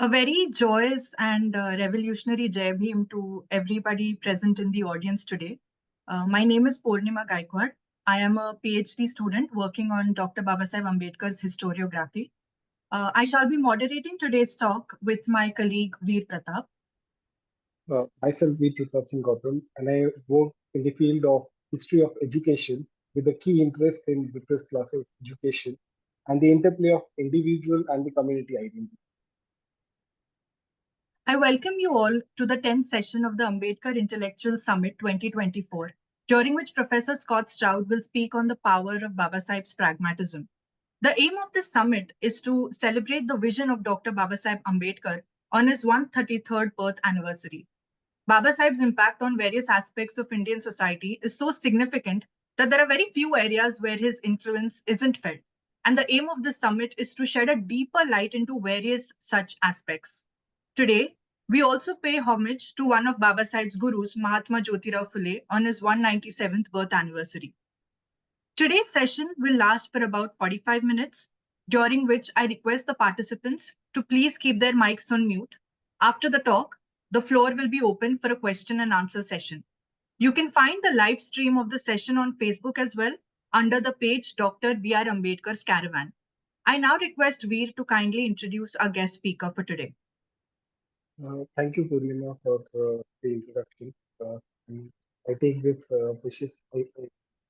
A very joyous and revolutionary Jai Bhim to everybody present in the audience today. My name is Purnima Gaikwad. I am a PhD student working on Dr. Babasaheb Ambedkar's historiography. I shall be moderating today's talk with my colleague Veer Pratap. Myself, V. Pratap Singh Gautam, and I work in the field of history of education with a key interest in repressed classes education and the interplay of individual and the community identity. I welcome you all to the 10th session of the Ambedkar Intellectual Summit 2024, during which Professor Scott Stroud will speak on the power of Babasaheb's pragmatism. The aim of this summit is to celebrate the vision of Dr. Babasaheb Ambedkar on his 133rd birth anniversary. Babasaheb's impact on various aspects of Indian society is so significant that there are very few areas where his influence isn't felt. And the aim of this summit is to shed a deeper light into various such aspects. Today, we also pay homage to one of Babasaheb's gurus, Mahatma Jyotirao Phule, on his 197th birth anniversary. Today's session will last for about 45 minutes, during which I request the participants to please keep their mics on mute. After the talk, the floor will be open for a question and answer session. You can find the live stream of the session on Facebook as well under the page Dr. B.R. Ambedkar's Caravan. I now request Veer to kindly introduce our guest speaker for today. Thank you, Purnima, for the introduction. I take this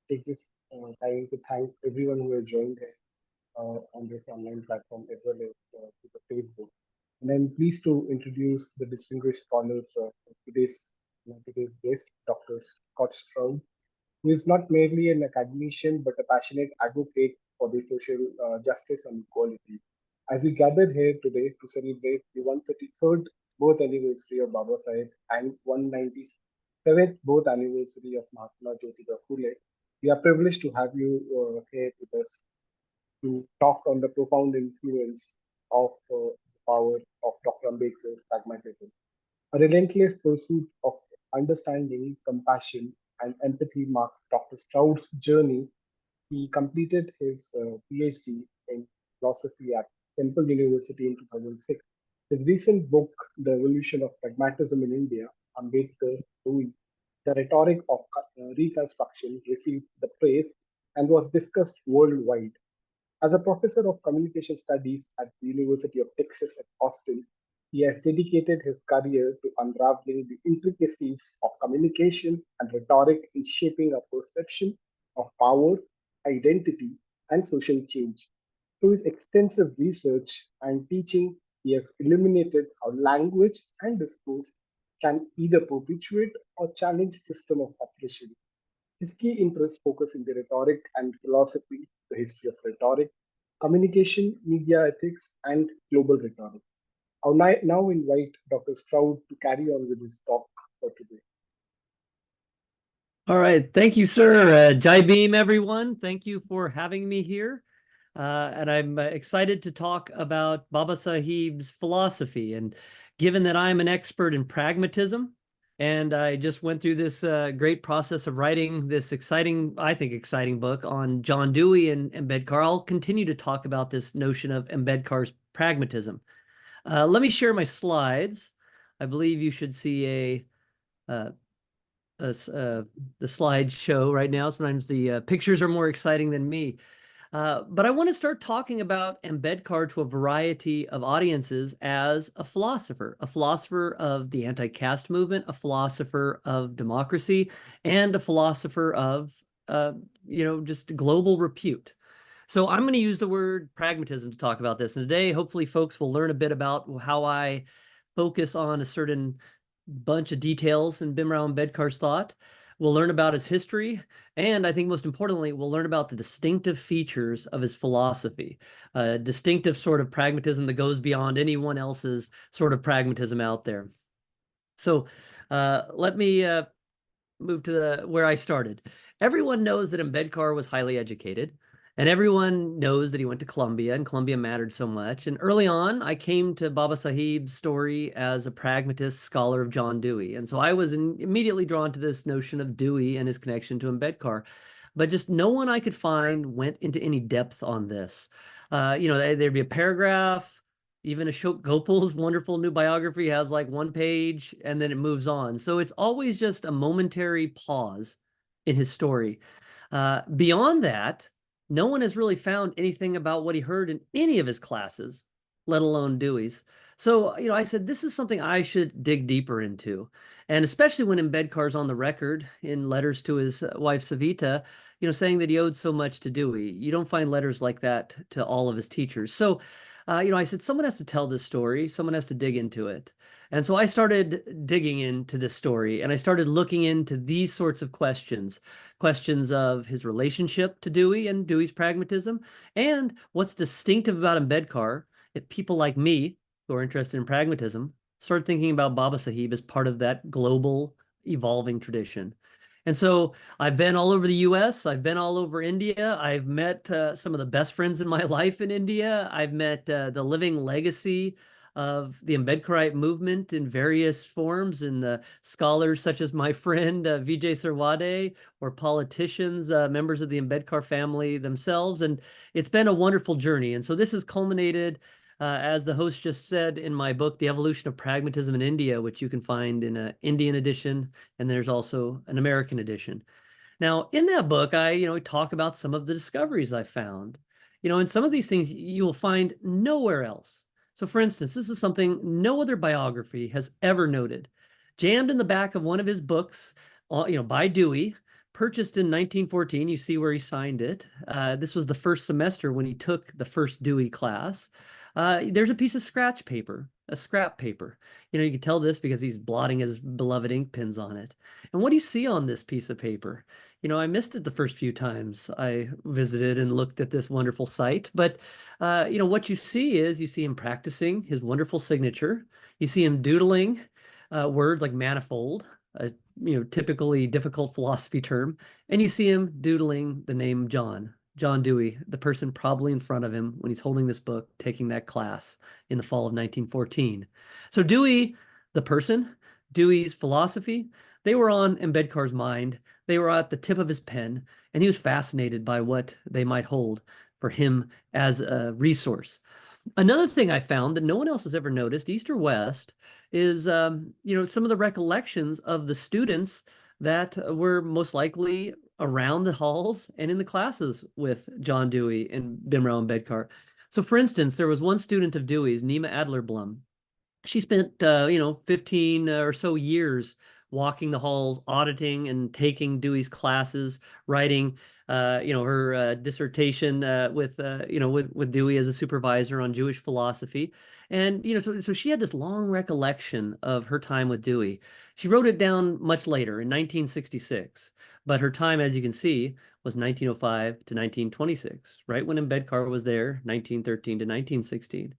take this time to thank everyone who has joined on this online platform as well as to the Facebook. And I'm pleased to introduce the distinguished scholars of today's guest, Dr. Scott Stroud, who is not merely an academician but a passionate advocate for the social justice and equality. As we gather here today to celebrate the 133rd birth anniversary of Babasaheb and 197th birth anniversary of Mahatma Jyotirao Phule, we are privileged to have you here with us to talk on the profound influence of the power of Dr. Ambedkar's pragmatism. A relentless pursuit of understanding, compassion, and empathy marks Dr. Stroud's journey. He completed his PhD in philosophy at Temple University in 2006. His recent book, The Evolution of Pragmatism in India, Ambedkar, Dewey, The Rhetoric of Reconstruction, received the praise and was discussed worldwide. As a professor of communication studies at the University of Texas at Austin, he has dedicated his career to unraveling the intricacies of communication and rhetoric in shaping our perception of power, identity, and social change. Through his extensive research and teaching, he has illuminated how language and discourse can either perpetuate or challenge system of oppression. His key interests focus in the rhetoric and philosophy, the history of rhetoric, communication, media ethics, and global rhetoric. I'll now invite Dr. Stroud to carry on with his talk for today. All right. Thank you, sir. Jai Bhim, everyone. Thank you for having me here. And I'm excited to talk about Babasaheb's philosophy. And given that I'm an expert in pragmatism, and I just went through this great process of writing this exciting book on John Dewey and Ambedkar, I'll continue to talk about this notion of Ambedkar's pragmatism. Let me share my slides. I believe you should see the slideshow right now. Sometimes the pictures are more exciting than me. But I want to start talking about Ambedkar to a variety of audiences as a philosopher of the anti-caste movement, a philosopher of democracy, and a philosopher of, just global repute. So I'm going to use the word pragmatism to talk about this. And today, hopefully, folks will learn a bit about how I focus on a certain bunch of details in Bhimrao Ambedkar's thought. We'll learn about his history, and I think most importantly, we'll learn about the distinctive features of his philosophy, a distinctive sort of pragmatism that goes beyond anyone else's sort of pragmatism out there. So let me move to where I started. Everyone knows that Ambedkar was highly educated, and everyone knows that he went to Columbia, and Columbia mattered so much. And early on, I came to Babasaheb's story as a pragmatist scholar of John Dewey. And so I was immediately drawn to this notion of Dewey and his connection to Ambedkar. But just no one I could find went into any depth on this. There'd be a paragraph, Even Ashok Gopal's wonderful new biography has like one page and then it moves on. So it's always just a momentary pause in his story. Beyond that, no one has really found anything about what he heard in any of his classes, let alone Dewey's. So, I said, this is something I should dig deeper into. And especially when Ambedkar's on the record in letters to his wife, Savita, saying that he owed so much to Dewey. You don't find letters like that to all of his teachers. So, I said, someone has to tell this story. Someone has to dig into it. And so I started digging into this story and I started looking into these sorts of questions of his relationship to Dewey and Dewey's pragmatism, and what's distinctive about Ambedkar if people like me who are interested in pragmatism start thinking about Babasaheb as part of that global evolving tradition. And so I've been all over the US. I've been all over India. I've met some of the best friends in my life in India. I've met the living legacy of the Ambedkarite movement in various forms, and the scholars such as my friend Vijay Sarwade, or politicians, members of the Ambedkar family themselves. And it's been a wonderful journey. And so this has culminated, as the host just said, in my book, The Evolution of Pragmatism in India, which you can find in an Indian edition, and there's also an American edition. Now, in that book, I talk about some of the discoveries I found. And some of these things you will find nowhere else. So, for instance, this is something no other biography has ever noted. Jammed in the back of one of his books, by Dewey, purchased in 1914. You see where he signed it. This was the first semester when he took the first Dewey class. There's a piece of scratch paper, a scrap paper. You can tell this because he's blotting his beloved ink pens on it. And what do you see on this piece of paper? I missed it the first few times I visited and looked at this wonderful site. But, what you see him practicing his wonderful signature. You see him doodling words like manifold, a typically difficult philosophy term. And you see him doodling the name John Dewey, the person probably in front of him when he's holding this book, taking that class in the fall of 1914. So Dewey, the person, Dewey's philosophy, they were on Ambedkar's mind. They were at the tip of his pen, and he was fascinated by what they might hold for him as a resource. Another thing I found that no one else has ever noticed, East or West, is some of the recollections of the students that were most likely around the halls and in the classes with John Dewey and Bimrao Ambedkar. So, for instance, there was one student of Dewey's, Nima Adlerblum. She spent 15 or so years walking the halls, auditing and taking Dewey's classes, writing her dissertation with Dewey as a supervisor on Jewish philosophy. And so she had this long recollection of her time with Dewey. She wrote it down much later in 1966, but her time, as you can see, was 1905 to 1926, right when Ambedkar was there, 1913 to 1916.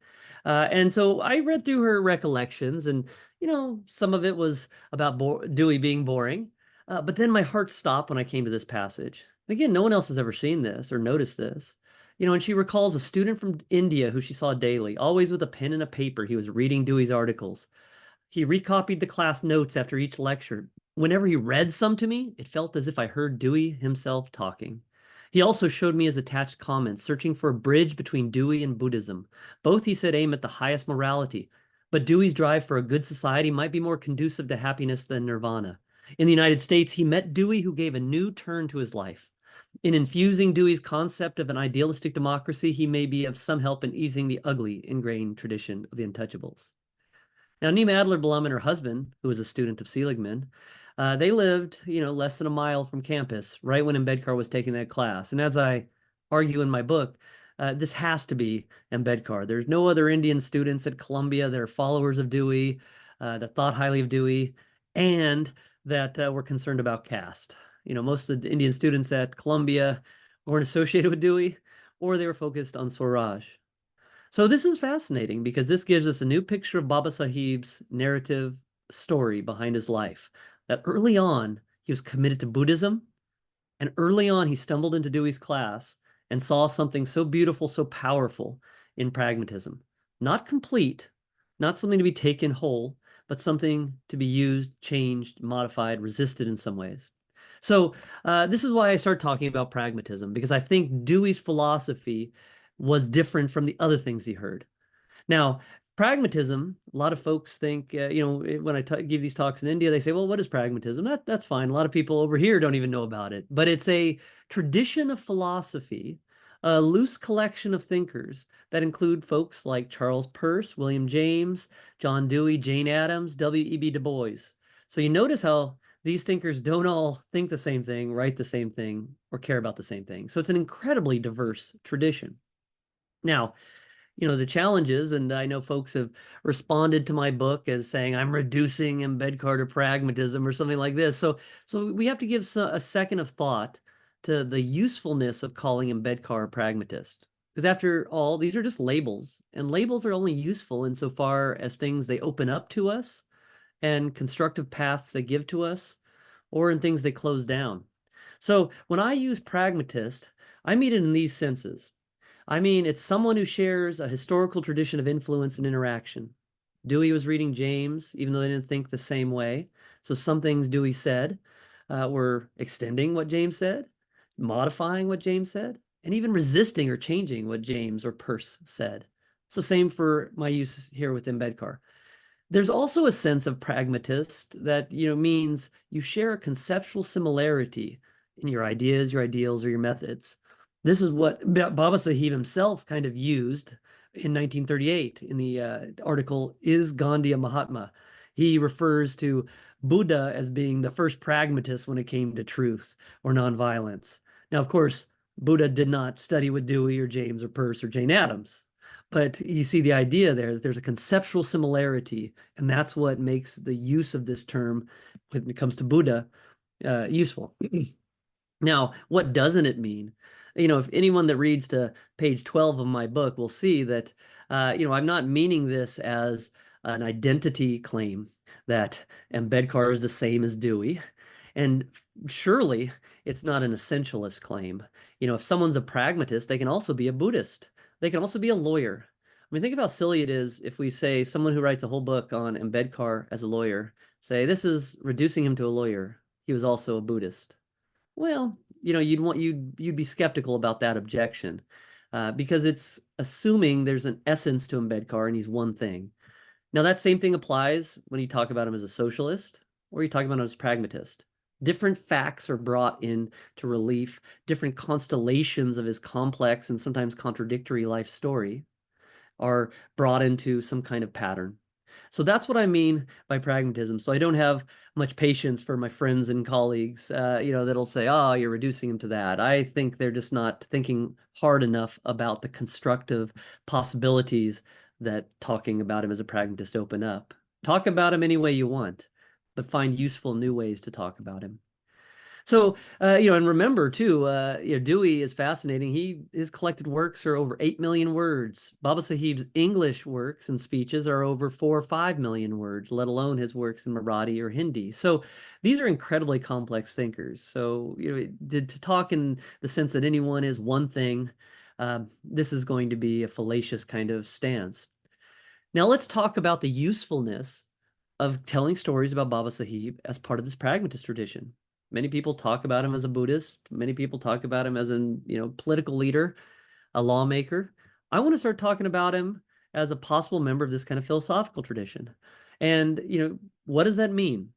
And so I read through her recollections, and some of it was about Dewey being boring. But then my heart stopped when I came to this passage. Again, no one else has ever seen this or noticed this. And she recalls a student from India who she saw daily, always with a pen and a paper. He was reading Dewey's articles. He recopied the class notes after each lecture. Whenever he read some to me, it felt as if I heard Dewey himself talking. He also showed me his attached comments, searching for a bridge between Dewey and Buddhism. Both, he said, aim at the highest morality, but Dewey's drive for a good society might be more conducive to happiness than nirvana. In the United States, he met Dewey, who gave a new turn to his life. In infusing Dewey's concept of an idealistic democracy, he may be of some help in easing the ugly, ingrained tradition of the untouchables. Now, Nima Adler-Blum and her husband, who was a student of Seligman, they lived, less than a mile from campus, right when Ambedkar was taking that class. And as I argue in my book, this has to be Ambedkar. There's no other Indian students at Columbia that are followers of Dewey, that thought highly of Dewey, and that were concerned about caste. Most of the Indian students at Columbia weren't associated with Dewey, or they were focused on Swaraj. So this is fascinating because this gives us a new picture of Babasaheb's narrative story behind his life. That early on, he was committed to Buddhism, and early on, he stumbled into Dewey's class and saw something so beautiful, so powerful in pragmatism. Not complete, not something to be taken whole, but something to be used, changed, modified, resisted in some ways. So this is why I start talking about pragmatism, because I think Dewey's philosophy was different from the other things he heard. Now, pragmatism, a lot of folks think, when I give these talks in India, they say, well, what is pragmatism? That's fine. A lot of people over here don't even know about it. But it's a tradition of philosophy, a loose collection of thinkers that include folks like Charles Peirce, William James, John Dewey, Jane Addams, W.E.B. Du Bois. So you notice how these thinkers don't all think the same thing, write the same thing, or care about the same thing. So it's an incredibly diverse tradition. Now, the challenges, and I know folks have responded to my book as saying I'm reducing Ambedkar to pragmatism or something like this. So we have to give a second of thought to the usefulness of calling Ambedkar a pragmatist. Because after all, these are just labels, and labels are only useful insofar as things they open up to us and constructive paths they give to us, or in things they close down. So when I use pragmatist, I mean it in these senses. I mean, it's someone who shares a historical tradition of influence and interaction. Dewey was reading James, even though they didn't think the same way. So some things Dewey said were extending what James said, modifying what James said, and even resisting or changing what James or Peirce said. So same for my use here with Ambedkar. There's also a sense of pragmatist that means you share a conceptual similarity in your ideas, your ideals, or your methods. This is what Babasaheb himself kind of used in 1938 in the article, Is Gandhi a Mahatma? He refers to Buddha as being the first pragmatist when it came to truth or nonviolence. Now, of course, Buddha did not study with Dewey or James or Peirce or Jane Addams. But you see the idea there that there's a conceptual similarity, and that's what makes the use of this term when it comes to Buddha useful. Now, what doesn't it mean? If anyone that reads to page 12 of my book will see that, I'm not meaning this as an identity claim that Ambedkar is the same as Dewey. And surely it's not an essentialist claim. If someone's a pragmatist, they can also be a Buddhist. They can also be a lawyer. I mean, think of how silly it is if we say someone who writes a whole book on Ambedkar as a lawyer, say this is reducing him to a lawyer. He was also a Buddhist. Well, you'd be skeptical about that objection because it's assuming there's an essence to Ambedkar and he's one thing. Now, that same thing applies when you talk about him as a socialist or you talk about him as a pragmatist. Different facts are brought in to relief, different constellations of his complex and sometimes contradictory life story are brought into some kind of pattern. So that's what I mean by pragmatism. So I don't have much patience for my friends and colleagues, that'll say, oh, you're reducing him to that. I think they're just not thinking hard enough about the constructive possibilities that talking about him as a pragmatist open up. Talk about him any way you want, but find useful new ways to talk about him. So, and remember too, Dewey is fascinating. His collected works are over 8 million words. Babasaheb's English works and speeches are over 4 or 5 million words, let alone his works in Marathi or Hindi. So these are incredibly complex thinkers. So, to talk in the sense that anyone is one thing, this is going to be a fallacious kind of stance. Now let's talk about the usefulness of telling stories about Babasaheb as part of this pragmatist tradition. Many people talk about him as a Buddhist. Many people talk about him as a political leader, a lawmaker. I want to start talking about him as a possible member of this kind of philosophical tradition. And, what does that mean?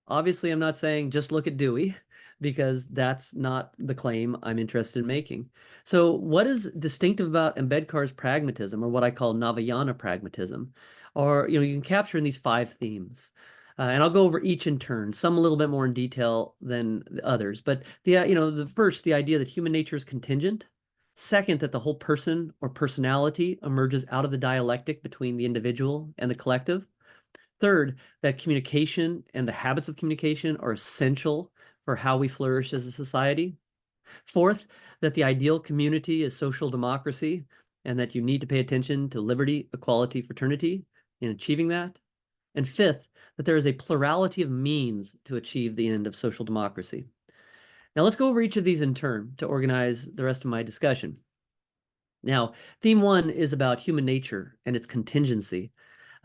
Obviously, I'm not saying just look at Dewey, because that's not the claim I'm interested in making. So what is distinctive about Ambedkar's pragmatism, or what I call Navayana pragmatism? Or, you can capture in these 5 themes. And I'll go over each in turn, some a little bit more in detail than the others. But the first, the idea that human nature is contingent. Second, that the whole person or personality emerges out of the dialectic between the individual and the collective. Third, that communication and the habits of communication are essential for how we flourish as a society. Fourth, that the ideal community is social democracy, and that you need to pay attention to liberty, equality, fraternity in achieving that. And fifth, that there is a plurality of means to achieve the end of social democracy. Now let's go over each of these in turn to organize the rest of my discussion. Now, theme 1 is about human nature and its contingency.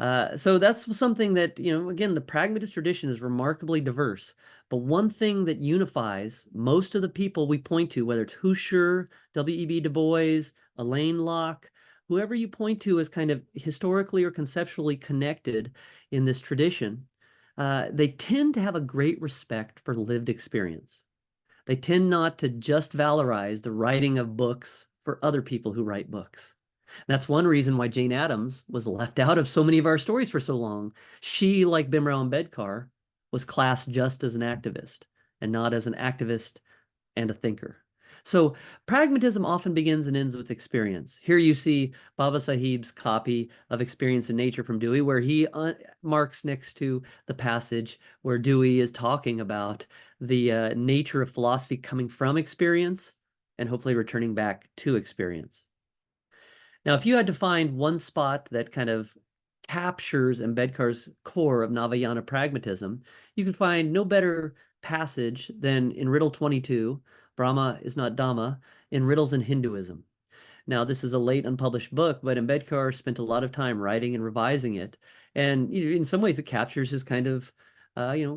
So that's something that, again, the pragmatist tradition is remarkably diverse. But one thing that unifies most of the people we point to, whether it's Husserl, W.E.B. Du Bois, Alain Locke, whoever you point to as kind of historically or conceptually connected in this tradition, they tend to have a great respect for lived experience. They tend not to just valorize the writing of books for other people who write books. And that's one reason why Jane Addams was left out of so many of our stories for so long. She, like Bhimrao Ambedkar, was classed just as an activist and not as an activist and a thinker. So pragmatism often begins and ends with experience. Here you see Babasaheb's copy of Experience in Nature from Dewey, where he marks next to the passage where Dewey is talking about the nature of philosophy coming from experience and hopefully returning back to experience. Now, if you had to find one spot that kind of captures Ambedkar's core of Navayana pragmatism, you can find no better passage than in Riddle 22, Brahma is not Dhamma, in Riddles in Hinduism. Now, this is a late unpublished book, but Ambedkar spent a lot of time writing and revising it. And in some ways, it captures his kind of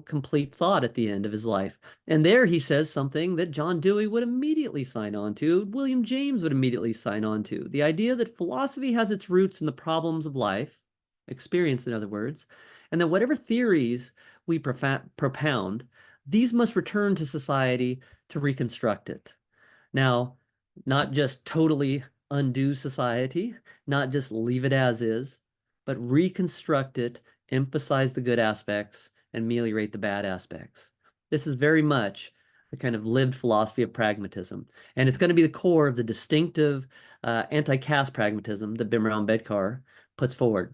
complete thought at the end of his life. And there he says something that John Dewey would immediately sign on to, William James would immediately sign on to. The idea that philosophy has its roots in the problems of life, experience in other words, and that whatever theories we propound, these must return to society to reconstruct it. Now, not just totally undo society, not just leave it as is, but reconstruct it, emphasize the good aspects, and ameliorate the bad aspects. This is very much the kind of lived philosophy of pragmatism. And it's going to be the core of the distinctive anti-caste pragmatism that Bhimrao Ambedkar puts forward.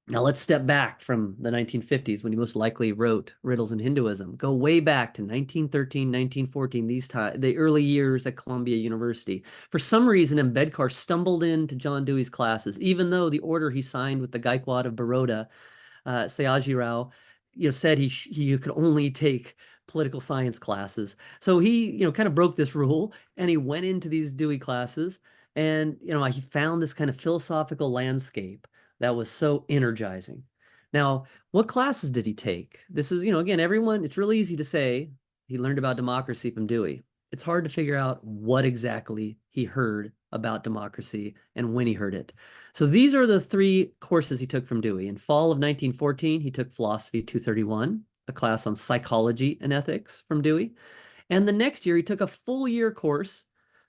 Now let's step back from the 1950s when he most likely wrote Riddles in Hinduism. Go way back to 1913, 1914, the early years at Columbia University. For some reason, Ambedkar stumbled into John Dewey's classes, even though the order he signed with the Gaikwad of Baroda, Sayaji Rao, said he could only take political science classes. So he, kind of broke this rule, and he went into these Dewey classes, and he found this kind of philosophical landscape that was so energizing. Now, what classes did he take? This is, again, everyone, it's really easy to say he learned about democracy from Dewey. It's hard to figure out what exactly he heard about democracy and when he heard it. So these are the 3 courses he took from Dewey. In fall of 1914, he took Philosophy 231, a class on psychology and ethics from Dewey. And the next year, he took a full year course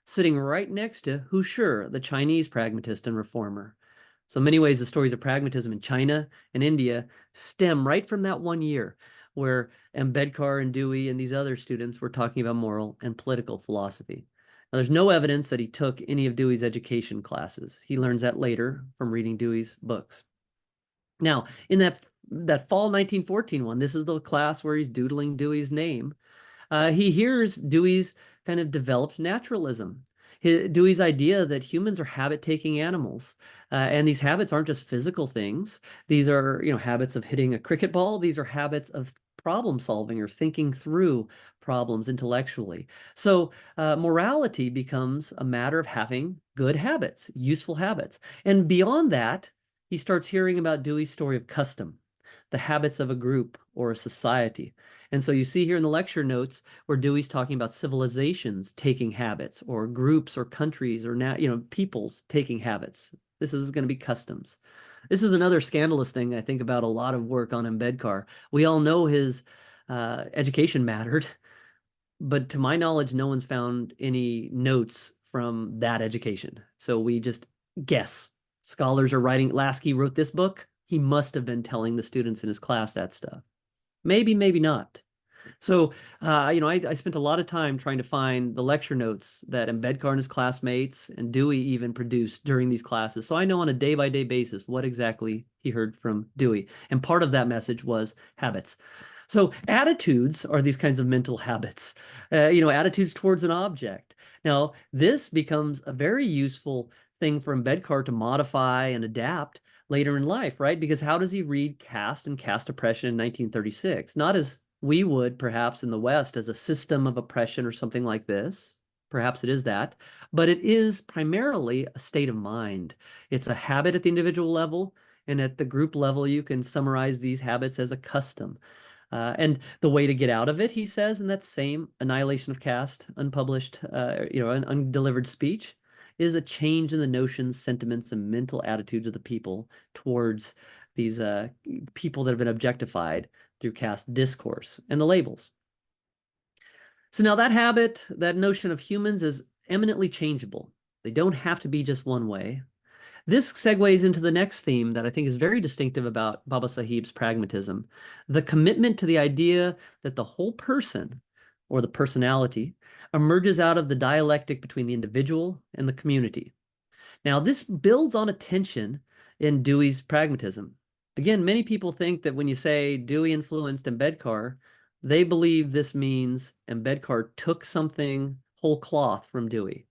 sitting right next to Hu Shi, the Chinese pragmatist and reformer. So in many ways, the stories of pragmatism in China and India stem right from that one year where Ambedkar and Dewey and these other students were talking about moral and political philosophy. Now, there's no evidence that he took any of Dewey's education classes. He learns that later from reading Dewey's books. Now, in that fall 1914 one, this is the class where he's doodling Dewey's name. He hears Dewey's kind of developed naturalism. Dewey's idea that humans are habit-taking animals, and these habits aren't just physical things. These are, habits of hitting a cricket ball. These are habits of problem solving or thinking through problems intellectually. So morality becomes a matter of having good habits, useful habits. And beyond that, he starts hearing about Dewey's story of custom, the habits of a group or a society. And so you see here in the lecture notes where Dewey's talking about civilizations taking habits, or groups or countries or peoples taking habits. This is going to be customs. This is another scandalous thing I think about a lot of work on Ambedkar. We all know his education mattered, but to my knowledge, no one's found any notes from that education. So we just guess. Scholars are writing, Lasky wrote this book. He must have been telling the students in his class that stuff. Maybe, maybe not. So, I spent a lot of time trying to find the lecture notes that Ambedkar and his classmates and Dewey even produced during these classes. So I know on a day-by-day basis what exactly he heard from Dewey. And part of that message was habits. So attitudes are these kinds of mental habits, attitudes towards an object. Now, this becomes a very useful thing for Ambedkar to modify and adapt later in life, right? Because how does he read caste and caste oppression in 1936? Not as we would perhaps in the West as a system of oppression or something like this. Perhaps it is that, but it is primarily a state of mind. It's a habit at the individual level, and at the group level, you can summarize these habits as a custom. And the way to get out of it, he says in that same Annihilation of Caste, unpublished, an undelivered speech, is a change in the notions, sentiments, and mental attitudes of the people towards these people that have been objectified through caste discourse and the labels. So now that habit, that notion of humans is eminently changeable. They don't have to be just one way. This segues into the next theme that I think is very distinctive about Babasaheb's pragmatism, the commitment to the idea that the whole person, or the personality, emerges out of the dialectic between the individual and the community. Now, this builds on a tension in Dewey's pragmatism. Again, many people think that when you say Dewey influenced Ambedkar, they believe this means Ambedkar took something whole cloth from Dewey.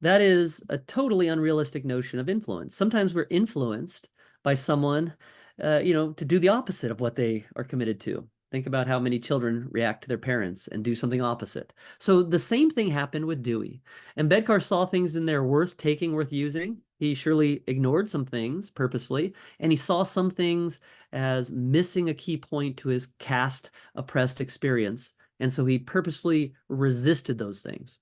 That is a totally unrealistic notion of influence. Sometimes we're influenced by someone, to do the opposite of what they are committed to. Think about how many children react to their parents and do something opposite. So the same thing happened with Dewey. Ambedkar saw things in there worth taking, worth using. He surely ignored some things purposefully, and he saw some things as missing a key point to his caste oppressed experience. And so he purposefully resisted those things.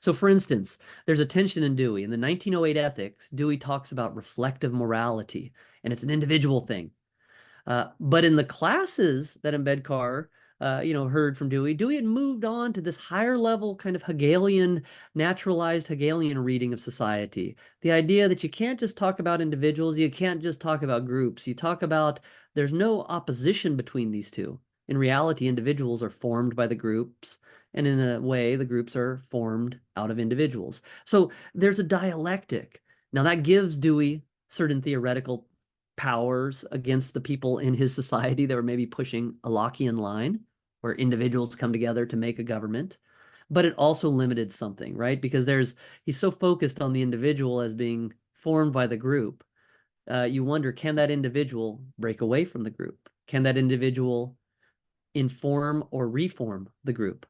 So for instance, there's a tension in Dewey. In the 1908 Ethics, Dewey talks about reflective morality, and it's an individual thing. But in the classes that Ambedkar, heard from Dewey, Dewey had moved on to this higher level kind of Hegelian, naturalized Hegelian reading of society. The idea that you can't just talk about individuals, you can't just talk about groups. You talk about there's no opposition between these two. In reality, individuals are formed by the groups, and in a way, the groups are formed out of individuals. So there's a dialectic. Now that gives Dewey certain theoretical powers against the people in his society that were maybe pushing a Lockean line, where individuals come together to make a government. But it also limited something, right? Because he's so focused on the individual as being formed by the group. You wonder, can that individual break away from the group? Can that individual inform or reform the group?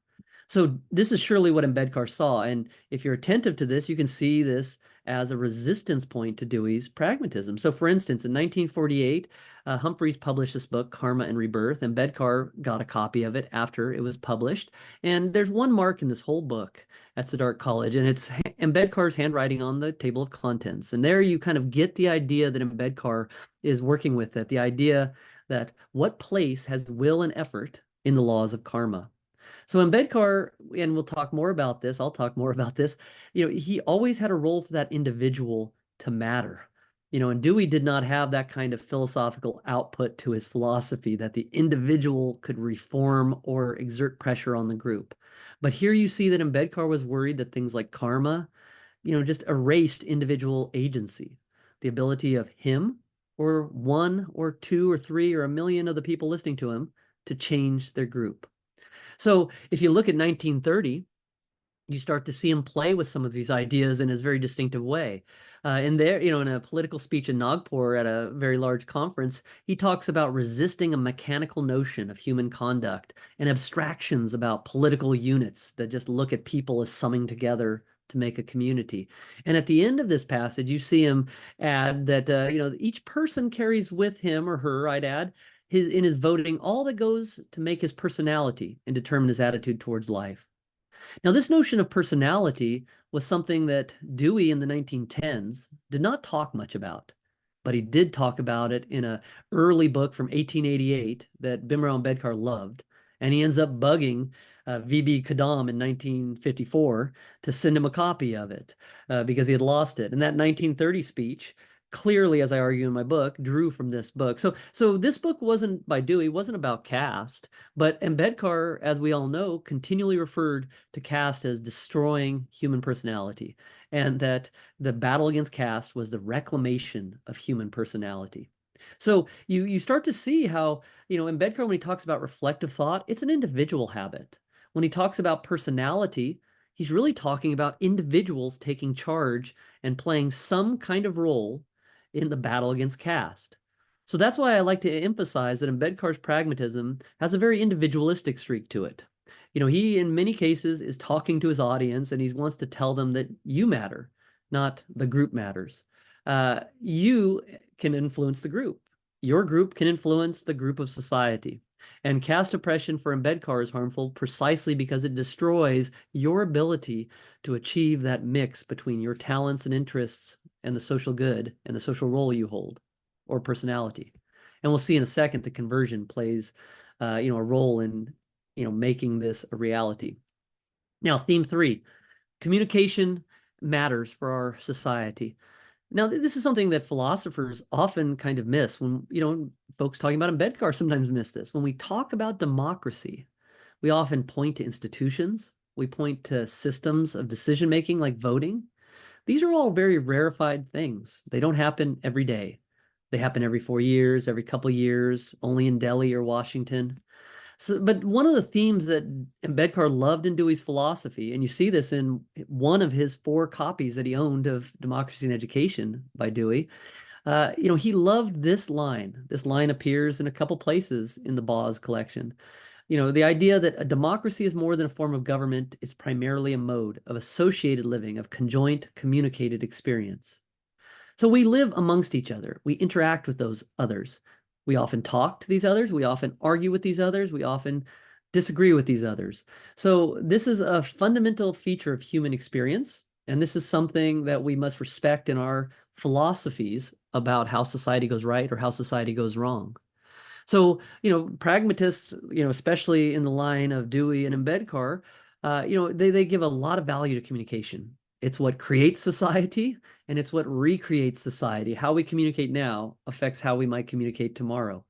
So this is surely what Ambedkar saw. And if you're attentive to this, you can see this as a resistance point to Dewey's pragmatism. So for instance, in 1948, Humphreys published this book, Karma and Rebirth. Ambedkar got a copy of it after it was published. And there's one mark in this whole book at Siddharth College, and it's Ambedkar's handwriting on the table of contents. And there you kind of get the idea that Ambedkar is working with it, the idea that what place has will and effort in the laws of karma. So Ambedkar, and we'll talk more about this, I'll talk more about this, he always had a role for that individual to matter. And Dewey did not have that kind of philosophical output to his philosophy that the individual could reform or exert pressure on the group. But here you see that Ambedkar was worried that things like karma, just erased individual agency, the ability of him or one or two or three or a million of the people listening to him to change their group. So if you look at 1930, you start to see him play with some of these ideas in his very distinctive way. In a political speech in Nagpur at a very large conference, he talks about resisting a mechanical notion of human conduct and abstractions about political units that just look at people as summing together to make a community. And at the end of this passage, you see him add that each person carries with him or her, I'd add, in his voting all that goes to make his personality and determine his attitude towards life. Now, this notion of personality was something that Dewey in the 1910s did not talk much about, but he did talk about it in an early book from 1888 that Bhimrao Ambedkar loved, and he ends up bugging V.B. Kadam in 1954 to send him a copy of it because he had lost it. And that 1930 speech clearly, as I argue in my book, drew from this book. So this book wasn't by Dewey, wasn't about caste, but Ambedkar, as we all know, continually referred to caste as destroying human personality, and that the battle against caste was the reclamation of human personality. So you start to see how, Ambedkar, when he talks about reflective thought, it's an individual habit. When he talks about personality, he's really talking about individuals taking charge and playing some kind of role in the battle against caste. So that's why I like to emphasize that Ambedkar's pragmatism has a very individualistic streak to it. He in many cases is talking to his audience and he wants to tell them that you matter, not the group matters. You can influence the group. Your group can influence the group of society. And caste oppression for Ambedkar is harmful precisely because it destroys your ability to achieve that mix between your talents and interests and the social good and the social role you hold or personality. And we'll see in a second the conversion plays a role in making this a reality. Now, theme 3, communication matters for our society. Now, this is something that philosophers often kind of miss when, folks talking about Ambedkar sometimes miss this. When we talk about democracy, we often point to institutions. We point to systems of decision-making like voting. These are all very rarefied things. They don't happen every day. They happen every 4 years, every couple years, only in Delhi or Washington. So, but one of the themes that Ambedkar loved in Dewey's philosophy, and you see this in one of his 4 copies that he owned of Democracy and Education by Dewey, he loved this line. This line appears in a couple places in the Baw's collection. The idea that a democracy is more than a form of government, it's primarily a mode of associated living, of conjoint communicated experience. So we live amongst each other. We interact with those others. We often talk to these others. We often argue with these others. We often disagree with these others. So this is a fundamental feature of human experience. And this is something that we must respect in our philosophies about how society goes right or how society goes wrong. So, pragmatists, especially in the line of Dewey and Ambedkar, they give a lot of value to communication. It's what creates society, and it's what recreates society. How we communicate now affects how we might communicate tomorrow.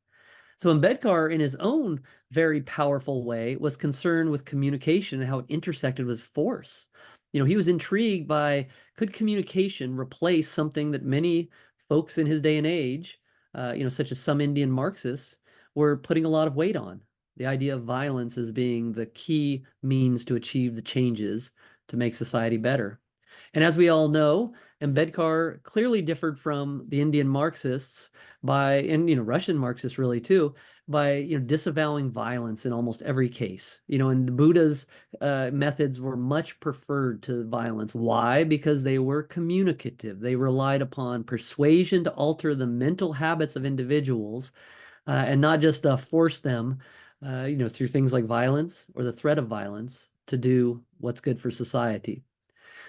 So Ambedkar, in his own very powerful way, was concerned with communication and how it intersected with force. He was intrigued by, could communication replace something that many folks in his day and age, such as some Indian Marxists, were putting a lot of weight on? The idea of violence as being the key means to achieve the changes to make society better. And as we all know, Ambedkar clearly differed from the Indian Marxists and Russian Marxists really too, by disavowing violence in almost every case. And the Buddha's methods were much preferred to violence. Why? Because they were communicative. They relied upon persuasion to alter the mental habits of individuals, and not just force them, through things like violence or the threat of violence to do what's good for society.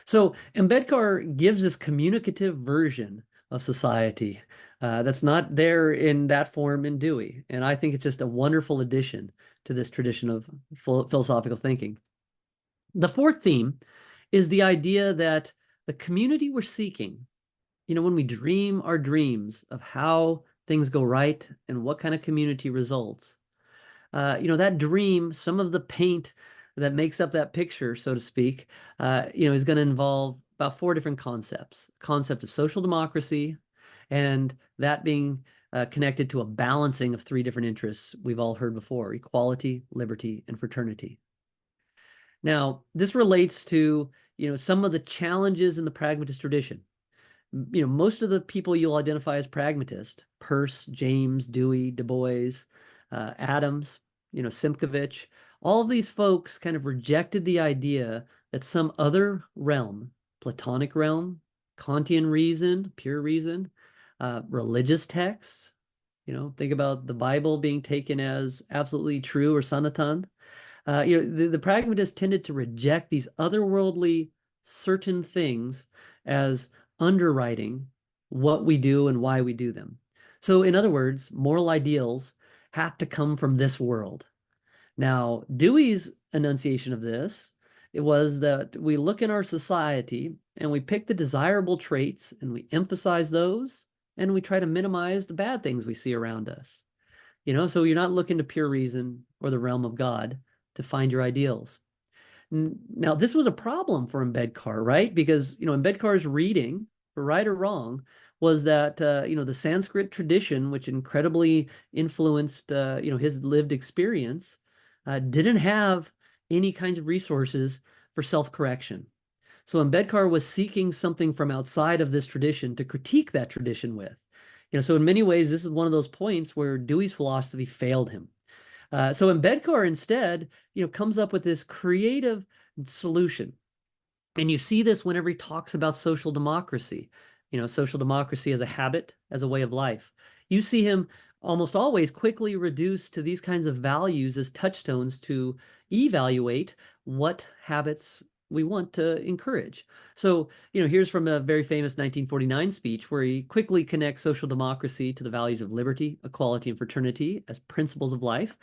So Ambedkar gives this communicative version of society that's not there in that form in Dewey. And I think it's just a wonderful addition to this tradition of philosophical thinking. The 4th theme is the idea that the community we're seeking, when we dream our dreams of how things go right and what kind of community results, that dream, some of the paint that makes up that picture, so to speak, is going to involve about 4 different concepts. Concept of social democracy, and that being connected to a balancing of 3 different interests we've all heard before: equality, liberty, and fraternity. Now, this relates to, some of the challenges in the pragmatist tradition. Most of the people you'll identify as pragmatist, Peirce, James, Dewey, Du Bois, Adams, Simkovich, all of these folks kind of rejected the idea that some other realm, Platonic realm, Kantian reason, pure reason, religious texts, think about the Bible being taken as absolutely true or Sanatan. The pragmatists tended to reject these otherworldly certain things as underwriting what we do and why we do them. So in other words, moral ideals have to come from this world. Now, Dewey's enunciation of this, it was that we look in our society and we pick the desirable traits and we emphasize those, and we try to minimize the bad things we see around us. So you're not looking to pure reason or the realm of God to find your ideals. Now, this was a problem for Ambedkar, right? Because, Ambedkar's reading, for right or wrong, was that, the Sanskrit tradition, which incredibly influenced, his lived experience, didn't have any kinds of resources for self-correction. So Ambedkar was seeking something from outside of this tradition to critique that tradition with. So in many ways, this is one of those points where Dewey's philosophy failed him. So Ambedkar instead, comes up with this creative solution. And you see this whenever he talks about social democracy, social democracy as a habit, as a way of life. You see him almost always quickly reduce to these kinds of values as touchstones to evaluate what habits we want to encourage. So, here's from a very famous 1949 speech where he quickly connects social democracy to the values of liberty, equality, and fraternity as principles of life.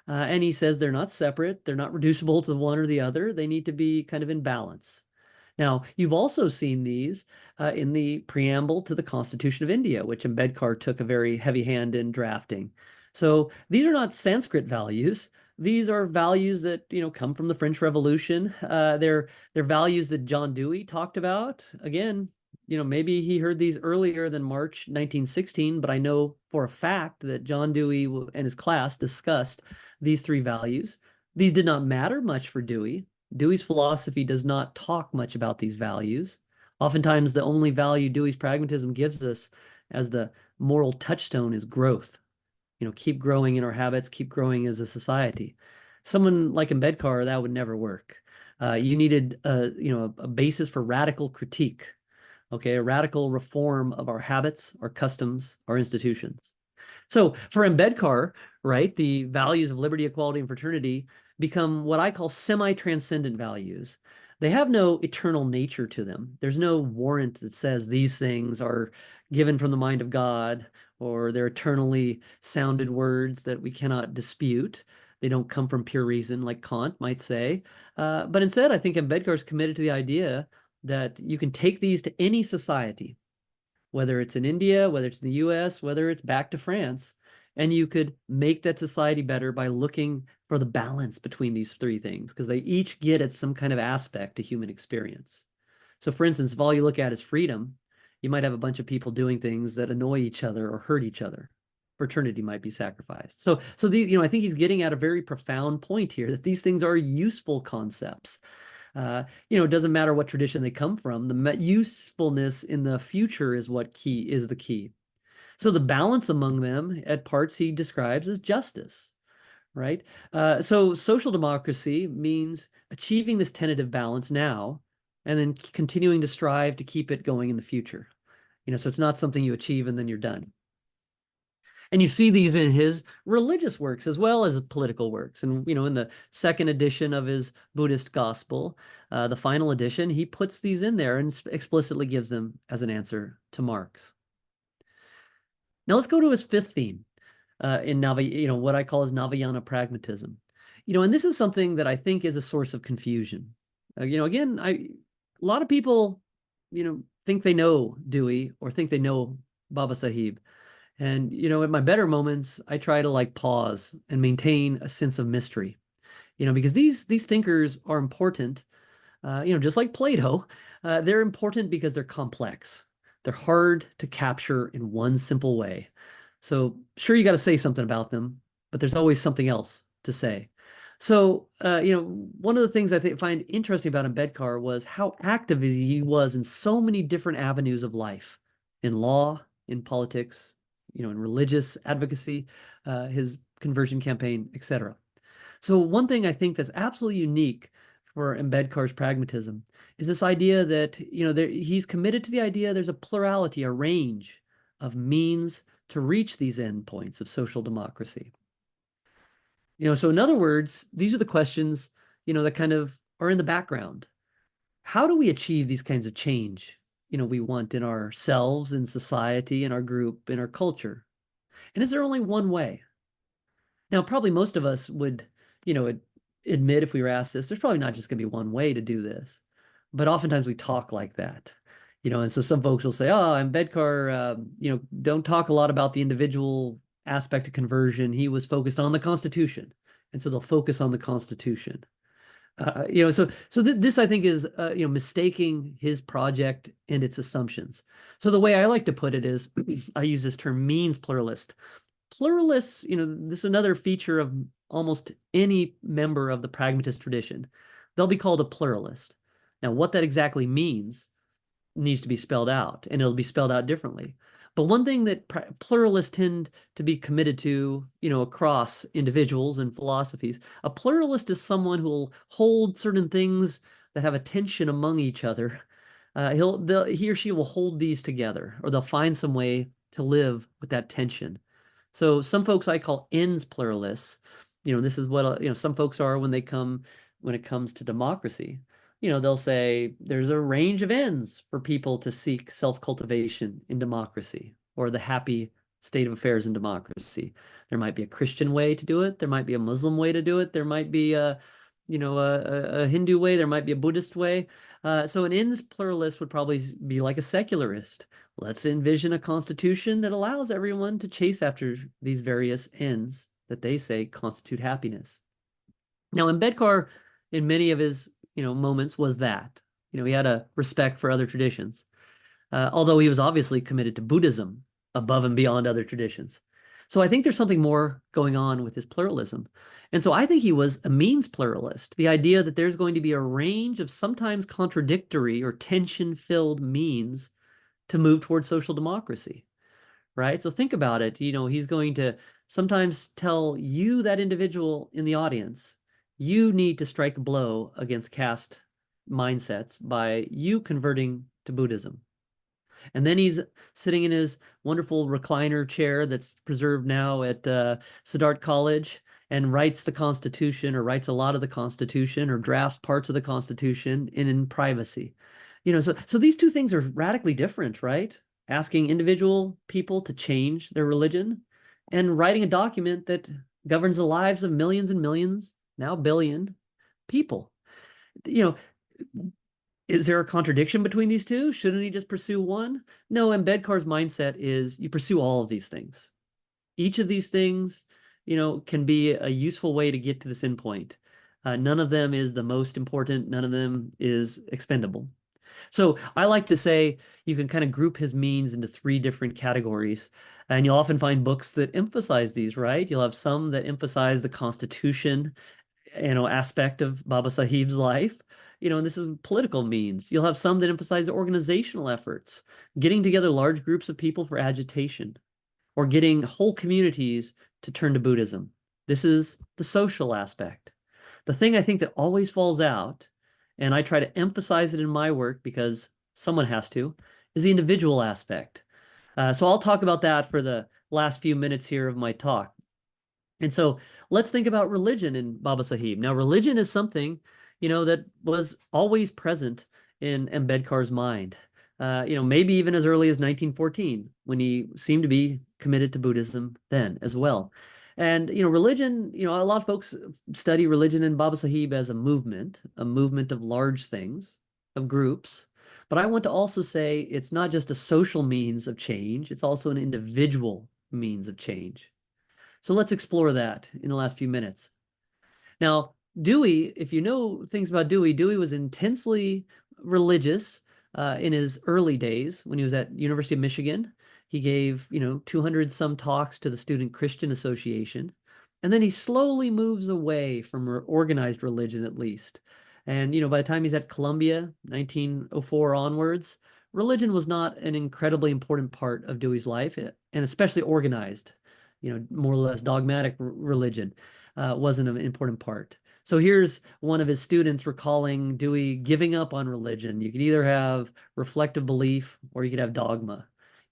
And he says they're not separate, they're not reducible to one or the other, they need to be kind of in balance. Now, you've also seen these in the preamble to the Constitution of India, which Ambedkar took a very heavy hand in drafting. So these are not Sanskrit values. These are values that come from the French Revolution. They're values that John Dewey talked about. Again, maybe he heard these earlier than March 1916, but I know for a fact that John Dewey and his class discussed these three values. These did not matter much for Dewey. Dewey's philosophy does not talk much about these values. Oftentimes, the only value Dewey's pragmatism gives us as the moral touchstone is growth. Keep growing in our habits, keep growing as a society. Someone like Ambedkar, that would never work. You needed a basis for radical critique, okay, a radical reform of our habits, our customs, our institutions. So for Ambedkar, right, the values of liberty, equality, and fraternity become what I call semi-transcendent values. They have no eternal nature to them. There's no warrant that says these things are given from the mind of God, or they're eternally sounded words that we cannot dispute. They don't come from pure reason, like Kant might say. But instead, I think Ambedkar is committed to the idea that you can take these to any society, whether it's in India, whether it's in the US, whether it's back to France, and you could make that society better by looking for the balance between these three things, because they each get at some kind of aspect to human experience. So for instance, if all you look at is freedom, you might have a bunch of people doing things that annoy each other or hurt each other. Fraternity might be sacrificed. So I think he's getting at a very profound point here, that these things are useful concepts. It doesn't matter what tradition they come from. The usefulness in the future is the key. So the balance among them at parts he describes as justice, right? So social democracy means achieving this tentative balance now and then continuing to strive to keep it going in the future. So it's not something you achieve and then you're done. And you see these in his religious works as well as political works. And, in the second edition of his Buddhist gospel, the final edition, he puts these in there and explicitly gives them as an answer to Marx. Now let's go to his fifth theme in what I call his Navayana pragmatism. And this is something that I think is a source of confusion. Again, a lot of people, think they know Dewey or think they know Babasaheb. And, in my better moments, I try to pause and maintain a sense of mystery, because these thinkers are important, just like Plato. They're important because they're complex. They're hard to capture in one simple way. So sure, you got to say something about them, but there's always something else to say. So, one of the things I find interesting about Ambedkar was how active he was in so many different avenues of life, in law, in politics, in religious advocacy, his conversion campaign, etc. So one thing I think that's absolutely unique for Ambedkar's pragmatism is this idea that, he's committed to the idea there's a plurality, a range of means to reach these endpoints of social democracy. So in other words, these are the questions, that kind of are in the background. How do we achieve these kinds of change, we want in ourselves, in society, in our group, in our culture? And is there only one way? Now, probably most of us would, admit if we were asked this, there's probably not just going to be one way to do this. But oftentimes we talk like that, and so some folks will say, oh, Ambedkar, don't talk a lot about the individual aspect of conversion. He was focused on the Constitution. And so they'll focus on the Constitution. This I think is, mistaking his project and its assumptions. So the way I like to put it is, I use this term means pluralist. Pluralists, this is another feature of almost any member of the pragmatist tradition. They'll be called a pluralist. Now, what that exactly means needs to be spelled out, and it'll be spelled out differently. But one thing that pluralists tend to be committed to, across individuals and philosophies, a pluralist is someone who will hold certain things that have a tension among each other. He or she will hold these together, or they'll find some way to live with that tension. So some folks I call ends pluralists. This is what some folks are when it comes to democracy. They'll say there's a range of ends for people to seek self-cultivation in democracy or the happy state of affairs in democracy. There might be a Christian way to do it. There might be a Muslim way to do it. There might be a Hindu way. There might be a Buddhist way. So an ends pluralist would probably be like a secularist. Let's envision a constitution that allows everyone to chase after these various ends that they say constitute happiness. Now, Ambedkar, in many of his moments, was that. He had a respect for other traditions, although he was obviously committed to Buddhism above and beyond other traditions. So I think there's something more going on with his pluralism. And so I think he was a means pluralist, the idea that there's going to be a range of sometimes contradictory or tension-filled means to move towards social democracy, right? So think about it. He's going to sometimes tell you, that individual in the audience, you need to strike a blow against caste mindsets by you converting to Buddhism. And then he's sitting in his wonderful recliner chair that's preserved now at Siddharth College and writes the Constitution, or writes a lot of the Constitution, or drafts parts of the Constitution in privacy. So these two things are radically different, right? Asking individual people to change their religion and writing a document that governs the lives of millions and millions, now billion people. Is there a contradiction between these two? Shouldn't he just pursue one? No, Ambedkar's mindset is you pursue all of these things. Each of these things, can be a useful way to get to this endpoint. None of them is the most important. None of them is expendable. So I like to say you can kind of group his means into 3 different categories. And you'll often find books that emphasize these, right? You'll have some that emphasize the Constitution, aspect of Babasaheb's life. And this is political means. You'll have some that emphasize organizational efforts, getting together large groups of people for agitation, or getting whole communities to turn to Buddhism. This is the social aspect. The thing I think that always falls out, and I try to emphasize it in my work because someone has to, is the individual aspect. So I'll talk about that for the last few minutes here of my talk. And so let's think about religion in Babasaheb. Now, religion is something, that was always present in Ambedkar's mind. Maybe even as early as 1914, when he seemed to be committed to Buddhism then as well. And, religion, a lot of folks study religion in Babasaheb as a movement of large things, of groups. But I want to also say it's not just a social means of change, it's also an individual means of change. So let's explore that in the last few minutes. Now, Dewey, if you know things about Dewey, Dewey was intensely religious in his early days when he was at University of Michigan. He gave, 200 some talks to the Student Christian Association. And then he slowly moves away from organized religion, at least. And, by the time he's at Columbia, 1904 onwards, religion was not an incredibly important part of Dewey's life, and especially organized, more or less dogmatic religion wasn't an important part. So here's one of his students recalling Dewey giving up on religion. You could either have reflective belief or you could have dogma.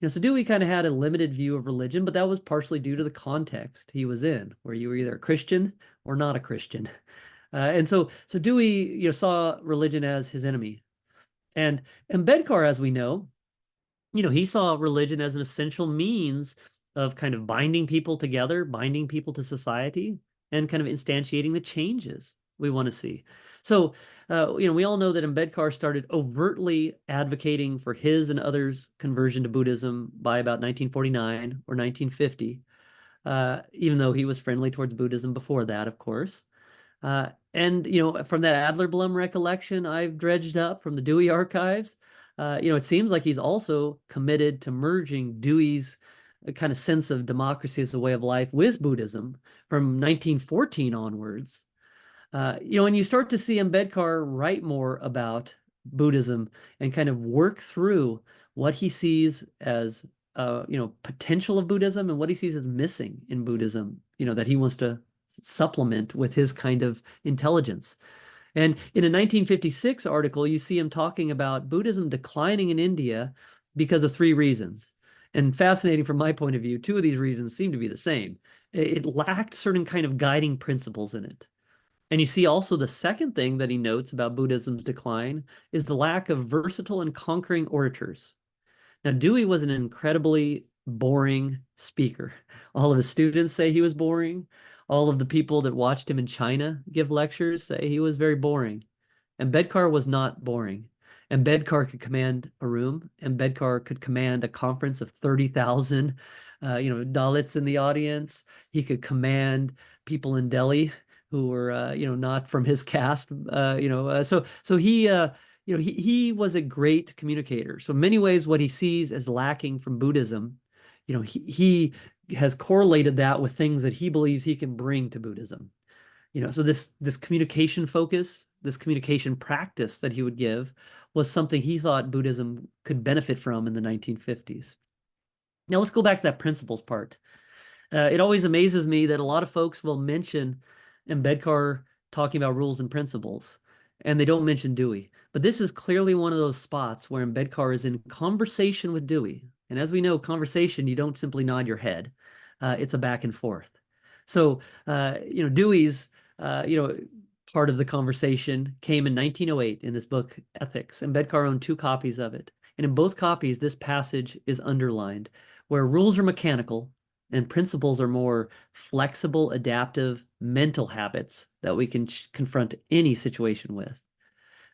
So Dewey kind of had a limited view of religion, but that was partially due to the context he was in, where you were either a Christian or not a Christian. And so Dewey, saw religion as his enemy. And Ambedkar, as we know, he saw religion as an essential means of kind of binding people together, binding people to society, and kind of instantiating the changes we want to see. So, we all know that Ambedkar started overtly advocating for his and others' conversion to Buddhism by about 1949 or 1950, even though he was friendly towards Buddhism before that, of course. And, from that Adlerblum recollection I've dredged up from the Dewey archives, it seems like he's also committed to merging Dewey's kind of sense of democracy as a way of life with Buddhism from 1914 onwards. And you start to see Ambedkar write more about Buddhism and kind of work through what he sees as, potential of Buddhism and what he sees as missing in Buddhism, that he wants to supplement with his kind of intelligence. And in a 1956 article, you see him talking about Buddhism declining in India because of 3 reasons. And fascinating from my point of view, two of these reasons seem to be the same. It lacked certain kind of guiding principles in it. And you see also the second thing that he notes about Buddhism's decline is the lack of versatile and conquering orators. Now, Dewey was an incredibly boring speaker. All of his students say he was boring. All of the people that watched him in China give lectures say he was very boring. Ambedkar was not boring. Ambedkar could command a room. Ambedkar could command a conference of 30,000, Dalits in the audience. He could command people in Delhi who were, not from his caste. So he was a great communicator. So in many ways, what he sees as lacking from Buddhism, he has correlated that with things that he believes he can bring to Buddhism. So this communication focus, this communication practice that he would give was something he thought Buddhism could benefit from in the 1950s. Now let's go back to that principles part. It always amazes me that a lot of folks will mention Ambedkar talking about rules and principles, and they don't mention Dewey. But this is clearly one of those spots where Ambedkar is in conversation with Dewey. And as we know, conversation, you don't simply nod your head. It's a back and forth. So, Dewey's, part of the conversation came in 1908 in this book, Ethics. Ambedkar owned 2 copies of it. And in both copies, this passage is underlined, where rules are mechanical and principles are more flexible, adaptive, mental habits that we can confront any situation with.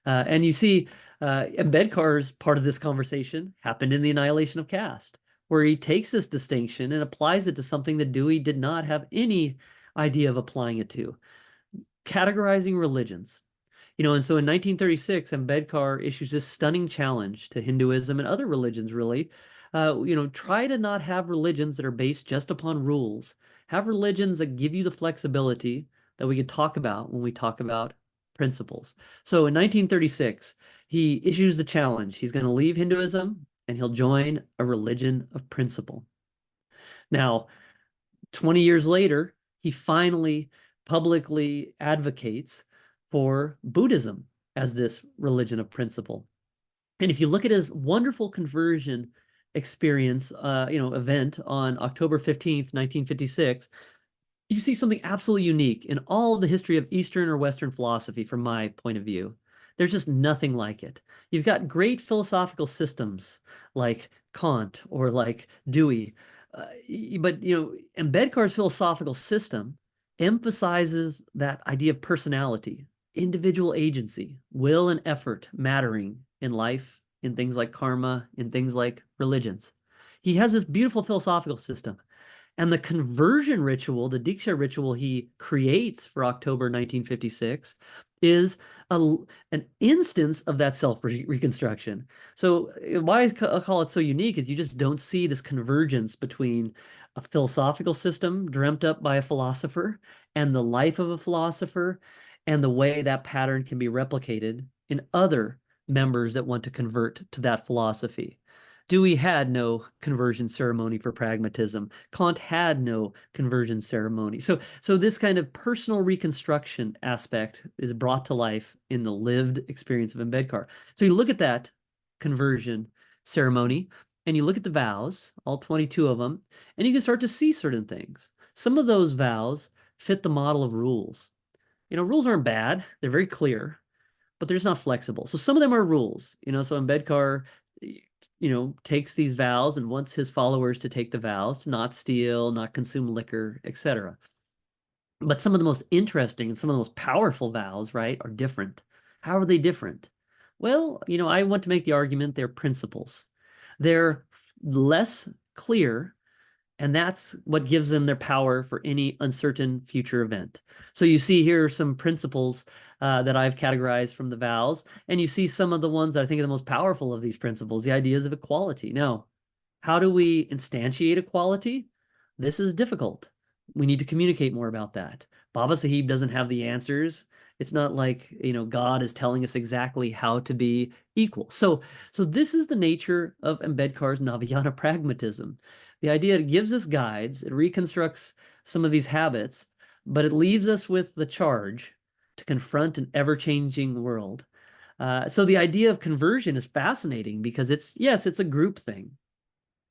And you see, Ambedkar's part of this conversation happened in The Annihilation of Caste, where he takes this distinction and applies it to something that Dewey did not have any idea of applying it to, categorizing religions. And so in 1936, Ambedkar issues this stunning challenge to Hinduism and other religions, really. Try to not have religions that are based just upon rules. Have religions that give you the flexibility that we could talk about when we talk about principles. So in 1936, he issues the challenge. He's going to leave Hinduism and he'll join a religion of principle. Now, 20 years later, he finally publicly advocates for Buddhism as this religion of principle. And if you look at his wonderful conversion experience, event on October 15th, 1956, you see something absolutely unique in all of the history of Eastern or Western philosophy from my point of view. There's just nothing like it. You've got great philosophical systems like Kant or like Dewey, but Ambedkar's philosophical system emphasizes that idea of personality, individual agency, will and effort mattering in life, in things like karma, in things like religions. He has this beautiful philosophical system. And the conversion ritual, the Diksha ritual he creates for October 1956 is an instance of that self-reconstruction. So why I call it so unique is you just don't see this convergence between a philosophical system dreamt up by a philosopher and the life of a philosopher and the way that pattern can be replicated in other members that want to convert to that philosophy. Dewey had no conversion ceremony for pragmatism. Kant had no conversion ceremony. So this kind of personal reconstruction aspect is brought to life in the lived experience of Ambedkar. So you look at that conversion ceremony and you look at the vows, all 22 of them, and you can start to see certain things. Some of those vows fit the model of rules. Rules aren't bad. They're very clear, but they're just not flexible. So some of them are rules, so Ambedkar takes these vows and wants his followers to take the vows to not steal, not consume liquor, etc. But some of the most interesting and some of the most powerful vows, right, are different. How are they different? Well, I want to make the argument they're principles. They're less clear, and that's what gives them their power for any uncertain future event. So you see here some principles that I've categorized from the vows, and you see some of the ones that I think are the most powerful of these principles, the ideas of equality. Now, how do we instantiate equality? This is difficult. We need to communicate more about that. Babasaheb doesn't have the answers. It's not like, God is telling us exactly how to be equal. So this is the nature of Ambedkar's Navayana pragmatism. The idea, it gives us guides, it reconstructs some of these habits, but it leaves us with the charge to confront an ever-changing world. So the idea of conversion is fascinating because it's a group thing.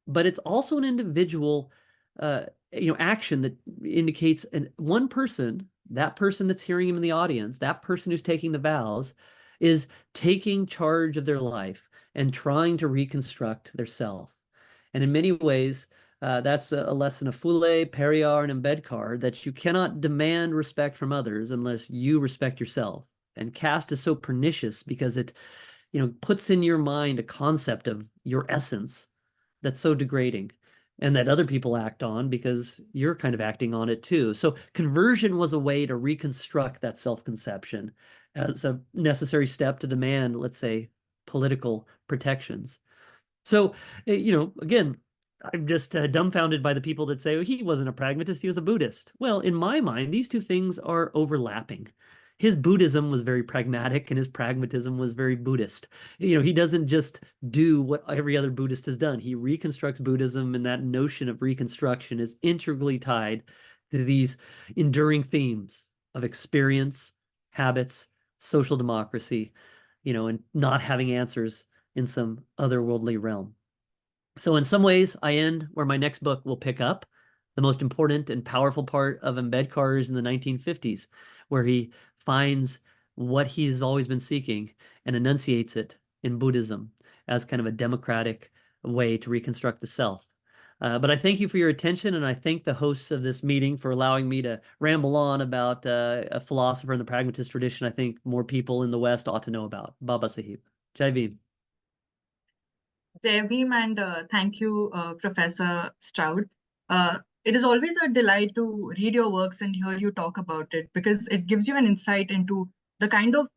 but it's also an individual action that indicates one person, that person that's hearing him in the audience, that person who's taking the vows, is taking charge of their life and trying to reconstruct their self. And in many ways, that's a lesson of Foullée, Perriard, and Ambedkar, that you cannot demand respect from others unless you respect yourself. And caste is so pernicious because it, puts in your mind a concept of your essence that's so degrading, and that other people act on because you're kind of acting on it too. So conversion was a way to reconstruct that self-conception as a necessary step to demand, let's say, political protections. So, again, I'm just dumbfounded by the people that say, oh, he wasn't a pragmatist, he was a Buddhist. Well, in my mind, these two things are overlapping. His Buddhism was very pragmatic and his pragmatism was very Buddhist. He doesn't just do what every other Buddhist has done. He reconstructs Buddhism, and that notion of reconstruction is integrally tied to these enduring themes of experience, habits, social democracy, and not having answers in some otherworldly realm. So in some ways, I end where my next book will pick up. The most important and powerful part of Ambedkar is in the 1950s, where he finds what he's always been seeking and enunciates it in Buddhism as kind of a democratic way to reconstruct the self. But I thank you for your attention, and I thank the hosts of this meeting for allowing me to ramble on about a philosopher in the pragmatist tradition I think more people in the West ought to know about, Babasaheb. Jai Bhim. Jai Bhim, and thank you, Professor Stroud. It is always a delight to read your works and hear you talk about it, because it gives you an insight into the kind of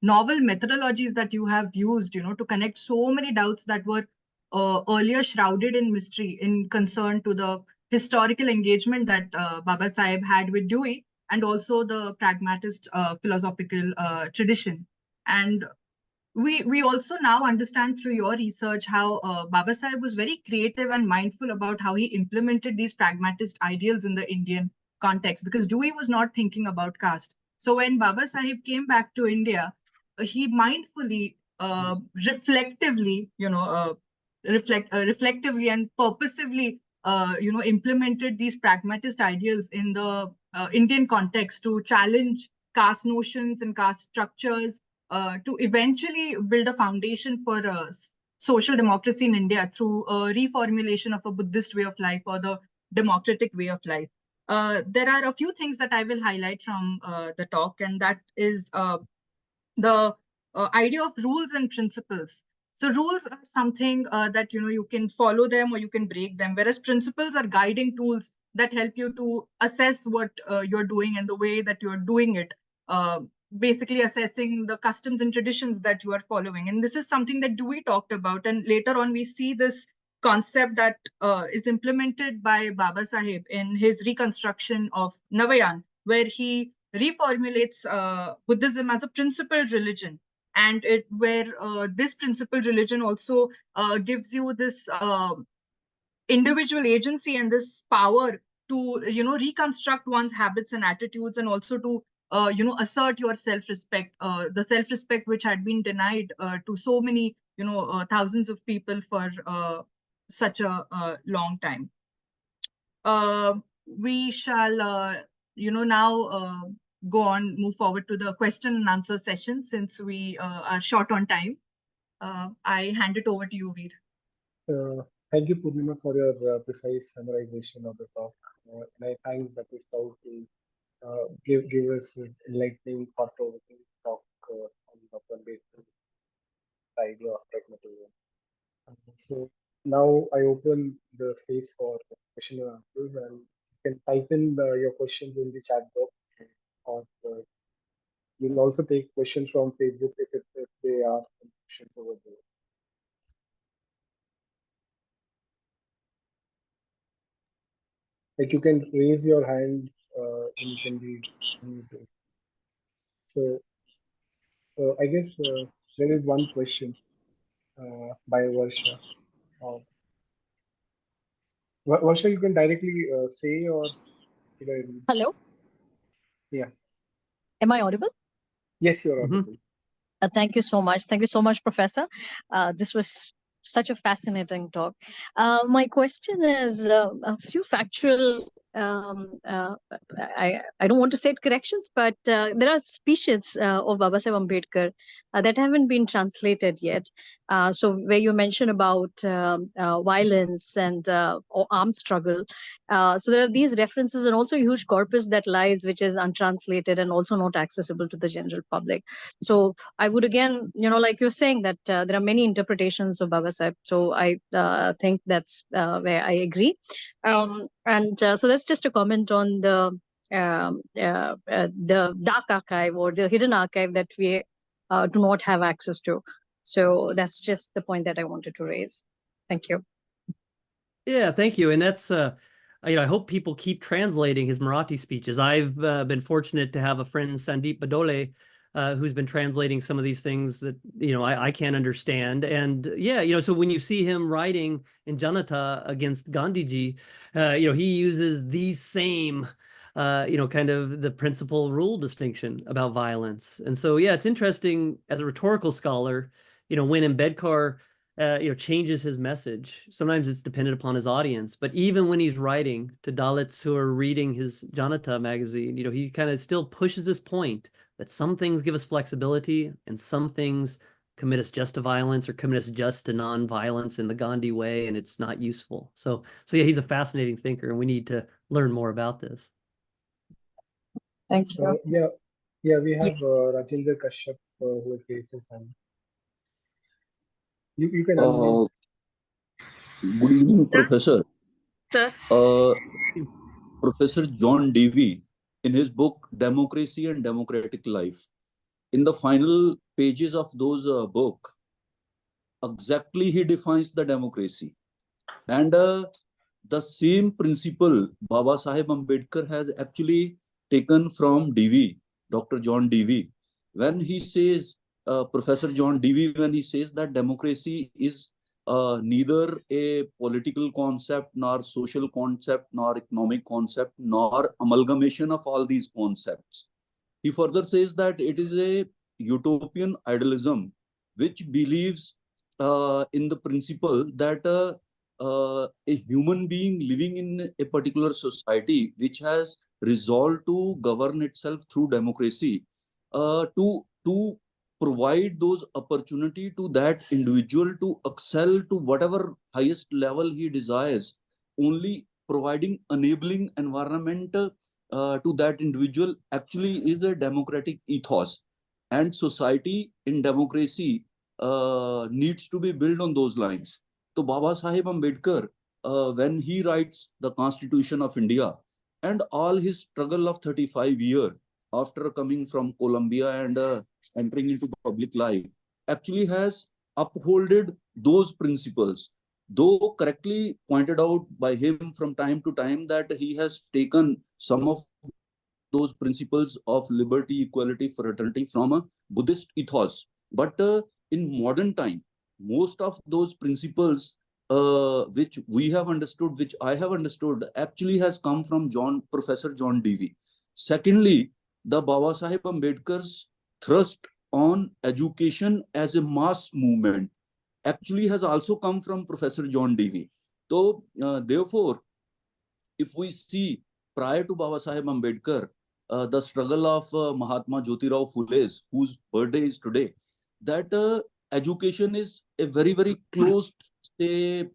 novel methodologies that you have used, to connect so many doubts that were earlier shrouded in mystery in concern to the historical engagement that Babasaheb had with Dewey, and also the pragmatist philosophical tradition. And we also now understand through your research how Babasaheb was very creative and mindful about how he implemented these pragmatist ideals in the Indian context, because Dewey was not thinking about caste. So when Babasaheb came back to India, he mindfully, reflectively, reflectively and purposively, implemented these pragmatist ideals in the Indian context to challenge caste notions and caste structures, to eventually build a foundation for social democracy in India through a reformulation of a Buddhist way of life or the democratic way of life. There are a few things that I will highlight from the talk, and that is the idea of rules and principles. So rules are something that you can follow them or you can break them, whereas principles are guiding tools that help you to assess what you're doing and the way that you're doing it. Basically assessing the customs and traditions that you are following. And this is something that Dewey talked about. And later on, we see this concept that is implemented by Babasaheb in his reconstruction of Navayan, where he reformulates Buddhism as a principled religion. And where this principled religion also gives you this individual agency and this power to reconstruct one's habits and attitudes, and also to assert your self-respect, the self-respect which had been denied to so many thousands of people for such a long time. We shall now move forward to the question and answer session, since we are short on time. I hand it over to you, Veer. Thank you, Purnima, for your precise summarization of the talk. And I thank Dr. Stroud to give us enlightening, thought-provoking talk on Dr. Ambedkar's idea of pragmatism. So now I open the space for question and answers, and you can type in your questions in the chat box, or you'll also take questions from Facebook if they are questions over there. Like, you can raise your hand and you can be unmuted. So I guess there is one question by Varsha. Varsha, you can directly say, or should I read? Hello. Yeah. Am I audible? Yes, you're audible. Thank you so much. Thank you so much, Professor. This was such a fascinating talk. My question is a few factual. I don't want to say corrections, but there are speeches of Babasaheb Ambedkar that haven't been translated yet. So where you mention about violence and or armed struggle, so there are these references, and also a huge corpus that lies, which is untranslated and also not accessible to the general public. So I would again, like you're saying that there are many interpretations of Babasaheb. So I think that's where I agree. So that's just a comment on the dark archive or the hidden archive that we do not have access to. So that's just the point that I wanted to raise. Thank you. Yeah, thank you. And that's, I hope people keep translating his Marathi speeches. I've been fortunate to have a friend, Sandeep Badole, who's been translating some of these things that, I can't understand. And yeah, so when you see him writing in Janata against Gandhiji, he uses these same, kind of the principal rule distinction about violence. And so, yeah, it's interesting as a rhetorical scholar, when Ambedkar, changes his message. Sometimes it's dependent upon his audience, but even when he's writing to Dalits who are reading his Janata magazine, he kind of still pushes this point that some things give us flexibility and some things commit us just to violence or commit us just to non-violence in the Gandhi way, and it's not useful. So yeah, he's a fascinating thinker, and we need to learn more about this. Thank you. We have Rajendra Kashyap who has raised his hand. You can unmute. Good evening, Professor. Sir. Professor John Dewey, in his book Democracy and Democratic Life, in the final pages of those book, exactly he defines the democracy. And the same principle Babasaheb Ambedkar has actually taken from Dewey, Dr. John Dewey, when he says, Professor John Dewey, when he says that democracy is neither a political concept, nor social concept, nor economic concept, nor amalgamation of all these concepts. He further says that it is a utopian idealism which believes in the principle that a human being living in a particular society which has resolved to govern itself through democracy, to provide those opportunity to that individual to excel to whatever highest level he desires, only providing enabling environment to that individual actually is a democratic ethos. And society in democracy needs to be built on those lines. So Babasaheb Ambedkar, when he writes the Constitution of India and all his struggle of 35 years after coming from Columbia and entering into public life, actually has upholded those principles, though correctly pointed out by him from time to time that he has taken some of those principles of liberty, equality, fraternity from a Buddhist ethos. But in modern time, most of those principles which we have understood, which I have understood, actually has come from Professor John Dewey. Secondly, the Babasaheb Ambedkar's thrust on education as a mass movement actually has also come from Professor John Dewey. So, therefore, if we see prior to Babasaheb Ambedkar, the struggle of Mahatma Jyotirao Phule's, whose birthday is today, that education is a very, very close, say,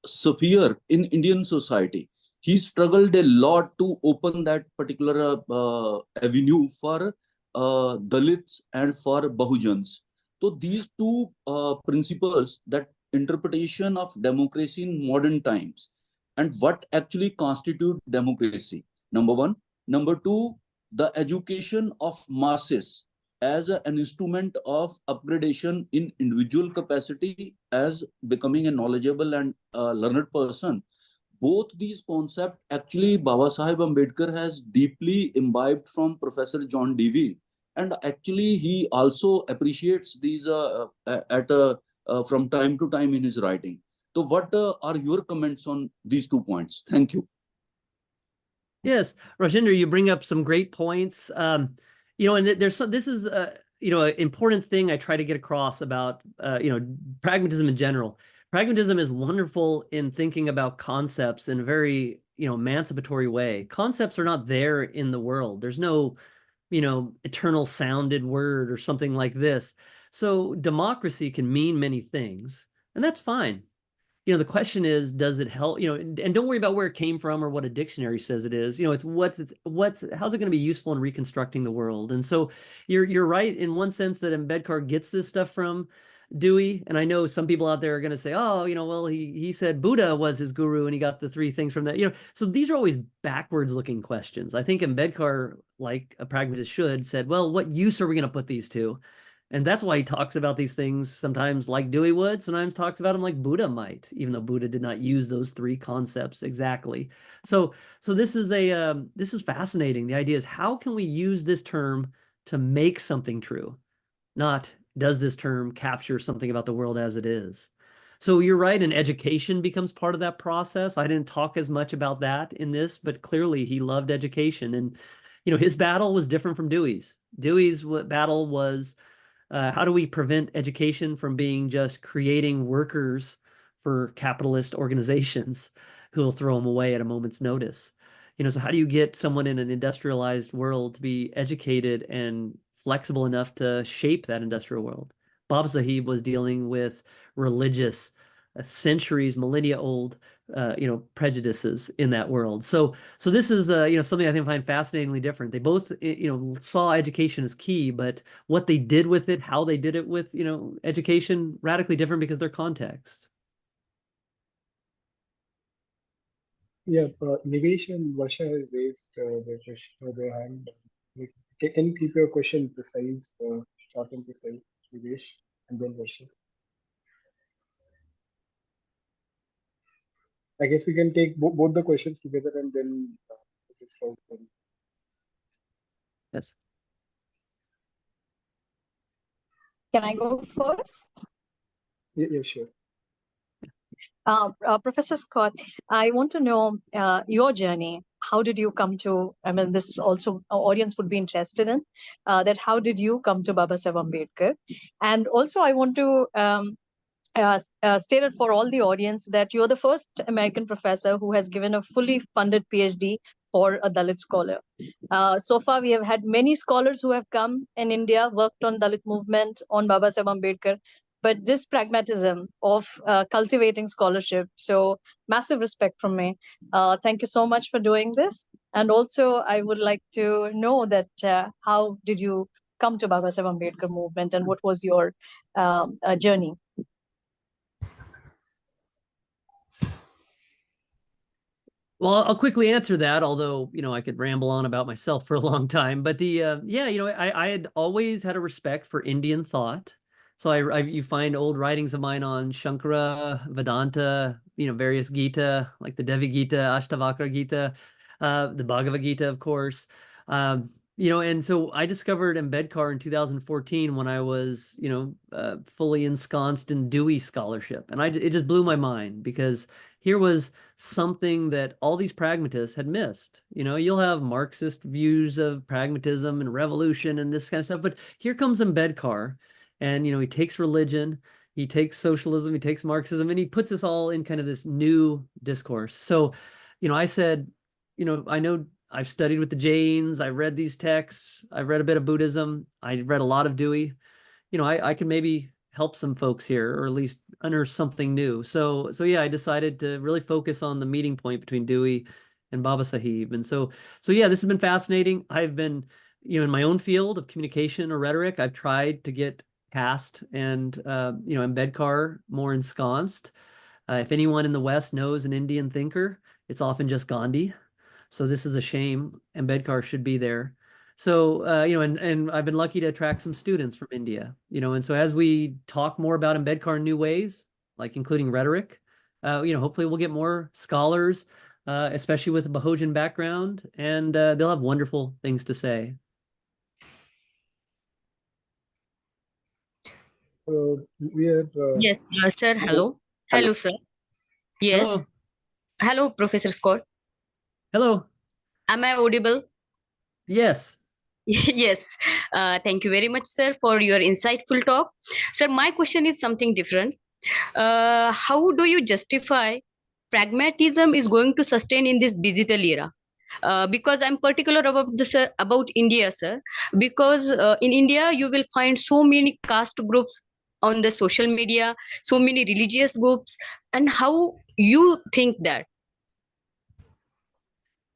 sphere in Indian society. He struggled a lot to open that particular avenue for Dalits and for Bahujans. So these two principles, that interpretation of democracy in modern times and what actually constitute democracy, number one. Number two, the education of masses as an instrument of upgradation in individual capacity as becoming a knowledgeable and learned person. Both these concepts actually Babasaheb Ambedkar has deeply imbibed from Professor John Dewey, and actually he also appreciates these from time to time in his writing. So what are your comments on these 2 points? Thank you. Yes, Rajendra, you bring up some great points. And there's this is an important thing I try to get across about, pragmatism in general. Pragmatism is wonderful in thinking about concepts in a very, emancipatory way. Concepts are not there in the world. There's no, eternal sounded word or something like this. So democracy can mean many things, and that's fine. The question is, does it help? And don't worry about where it came from or what a dictionary says it is. It's how's it going to be useful in reconstructing the world? And so you're right in one sense that Ambedkar gets this stuff from Dewey. And I know some people out there are going to say, oh, well, he said Buddha was his guru and he got the three things from that. So these are always backwards looking questions. I think Ambedkar, like a pragmatist should, said, well, what use are we going to put these to? And that's why he talks about these things sometimes like Dewey would, sometimes talks about them like Buddha might, even though Buddha did not use those three concepts exactly. So this is fascinating. The idea is, how can we use this term to make something true? Not, does this term capture something about the world as it is? So you're right, and education becomes part of that process. I didn't talk as much about that in this, but clearly he loved education. And, his battle was different from Dewey's. Dewey's battle was, how do we prevent education from being just creating workers for capitalist organizations who will throw them away at a moment's notice? So how do you get someone in an industrialized world to be educated and flexible enough to shape that industrial world? Babasaheb was dealing with religious, centuries, millennia old, prejudices in that world. So this is, something I think I find fascinatingly different. They both, saw education as key, but what they did with it, how they did it with, education, radically different because their context. Yeah, Nivesh and Varsha have raised their hand. Can you keep your question precise, short and precise, Nivesh, and then Varsha? I guess we can take both the questions together and then Stroud. Yes. Can I go first? Yeah, sure. Professor Scott, I want to know your journey. How did you come to, this also our audience would be interested in, that how did you come to Babasaheb Ambedkar? And also I want to state it for all the audience that you're the first American professor who has given a fully funded PhD for a Dalit scholar. So far, we have had many scholars who have come in India, worked on Dalit movement, on Babasaheb Ambedkar, but this pragmatism of cultivating scholarship, so massive respect from me. Thank you so much for doing this. And also, I would like to know that how did you come to Babasaheb Ambedkar movement and what was your journey? Well, I'll quickly answer that, although, I could ramble on about myself for a long time. But I had always had a respect for Indian thought. So you find old writings of mine on Shankara, Vedanta, various Gita, like the Devi Gita, Ashtavakra Gita, the Bhagavad Gita, of course. And so I discovered Ambedkar in 2014 when I was, fully ensconced in Dewey scholarship. And it just blew my mind, because here was something that all these pragmatists had missed. You'll have Marxist views of pragmatism and revolution and this kind of stuff, but here comes Ambedkar, and, he takes religion, he takes socialism, he takes Marxism, and he puts us all in kind of this new discourse. So, I said, I know I've studied with the Jains, I've read these texts, I've read a bit of Buddhism, I read a lot of Dewey. I can maybe help some folks here, or at least unearth something new. So yeah, I decided to really focus on the meeting point between Dewey and Babasaheb. And so yeah, this has been fascinating. I've been, in my own field of communication or rhetoric, I've tried to get Cast and, Ambedkar more ensconced. If anyone in the West knows an Indian thinker, it's often just Gandhi. So this is a shame. Ambedkar should be there. So, and I've been lucky to attract some students from India, and so as we talk more about Ambedkar in new ways, like including rhetoric, hopefully we'll get more scholars, especially with a Bahojan background, and they'll have wonderful things to say. We have. Yes, sir. Hello. Hello, sir. Yes. Hello. Hello, Professor Scott. Hello. Am I audible? Yes. Yes, thank you very much, sir, for your insightful talk. Sir, my question is something different. How do you justify pragmatism is going to sustain in this digital era? Because I'm particular about this about India, sir. Because in India, you will find so many caste groups on the social media, so many religious groups, and how you think that?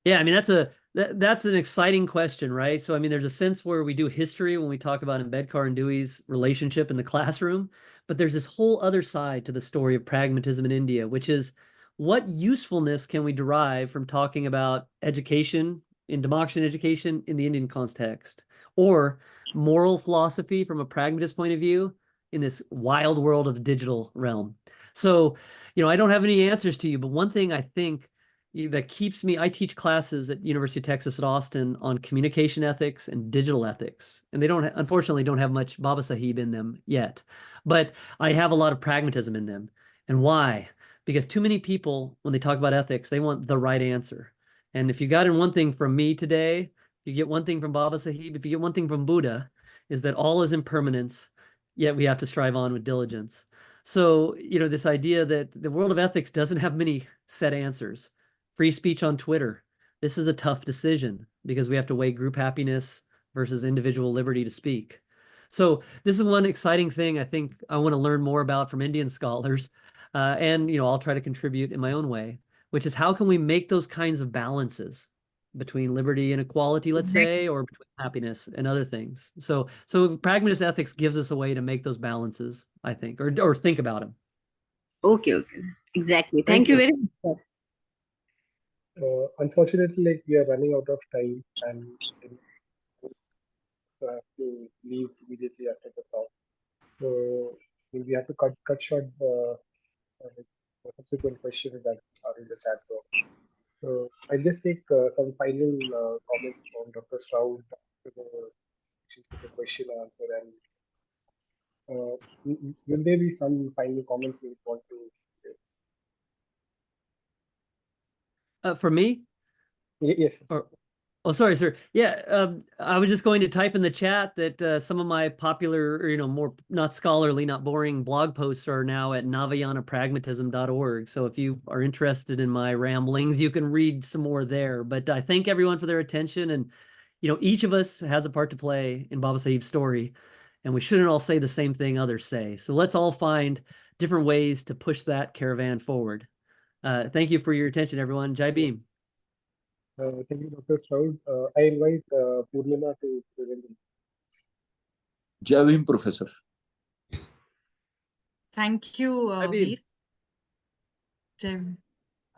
Yeah, I mean that's an exciting question, right? So I mean there's a sense where we do history when we talk about Ambedkar and Dewey's relationship in the classroom, but there's this whole other side to the story of pragmatism in India, which is what usefulness can we derive from talking about education in democracy and education in the Indian context, or moral philosophy from a pragmatist point of view in this wild world of the digital realm. So, I don't have any answers to you, but one thing I think that keeps me, I teach classes at University of Texas at Austin on communication ethics and digital ethics, and they unfortunately don't have much Babasaheb in them yet, but I have a lot of pragmatism in them. And why? Because too many people, when they talk about ethics, they want the right answer. And if you got in one thing from me today, if you get one thing from Babasaheb, if you get one thing from Buddha, is that all is impermanence, yet we have to strive on with diligence. So, this idea that the world of ethics doesn't have many set answers. Free speech on Twitter. This is a tough decision because we have to weigh group happiness versus individual liberty to speak. So this is one exciting thing I think I want to learn more about from Indian scholars. And, I'll try to contribute in my own way, which is how can we make those kinds of balances between liberty and equality, let's say, or between happiness and other things. So pragmatist ethics gives us a way to make those balances, I think, or think about them. Okay, exactly. Thank Thank you you. very much, sir. Unfortunately, like we are running out of time, and have to leave immediately after the talk. So we have to cut short the subsequent questions that are in the chat box. So I'll just take some final comments from Dr. Stroud after the question and answer, and will there be some final comments you want to say? For me? Yes. Oh, sorry, sir. Yeah, I was just going to type in the chat that some of my popular, or, more not scholarly, not boring blog posts are now at navayanapragmatism.org. So if you are interested in my ramblings, you can read some more there. But I thank everyone for their attention. And, each of us has a part to play in Babasaheb's story, and we shouldn't all say the same thing others say. So let's all find different ways to push that caravan forward. Thank you for your attention, everyone. Jai Bhim. Thank you, Dr. Stroud. I invite Purnima to present. Jai Bhim, Professor. Thank you, Jai Bhim. Veer. Jai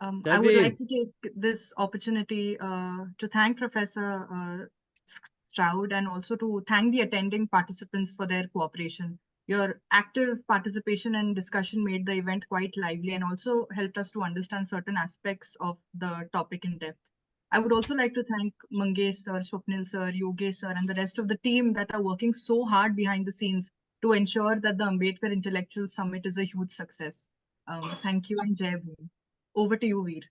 I would Bhim. like to take this opportunity to thank Professor Stroud and also to thank the attending participants for their cooperation. Your active participation and discussion made the event quite lively and also helped us to understand certain aspects of the topic in depth. I would also like to thank Mangesh sir, Swapnil sir, Yogesh sir, and the rest of the team that are working so hard behind the scenes to ensure that the Ambedkar Intellectual Summit is a huge success. Thank you and Jai Bhim. Over to you, Veer.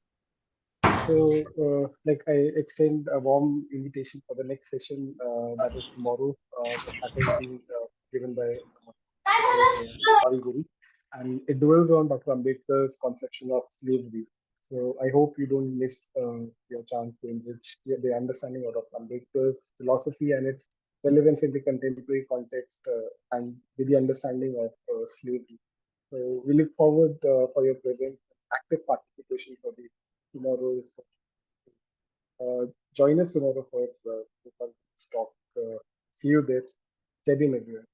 So, I extend a warm invitation for the next session, that is tomorrow. That is being given by Ravi Guru, and it dwells on Dr. Ambedkar's conception of slavery. So, I hope you don't miss your chance to enrich the understanding of Dr. Ambedkar's philosophy and its relevance in the contemporary context, and with the understanding of slavery. So, we look forward for your presence, active participation for the tomorrow's. Join us tomorrow for the talk. See you there. Jai Bhim, everyone.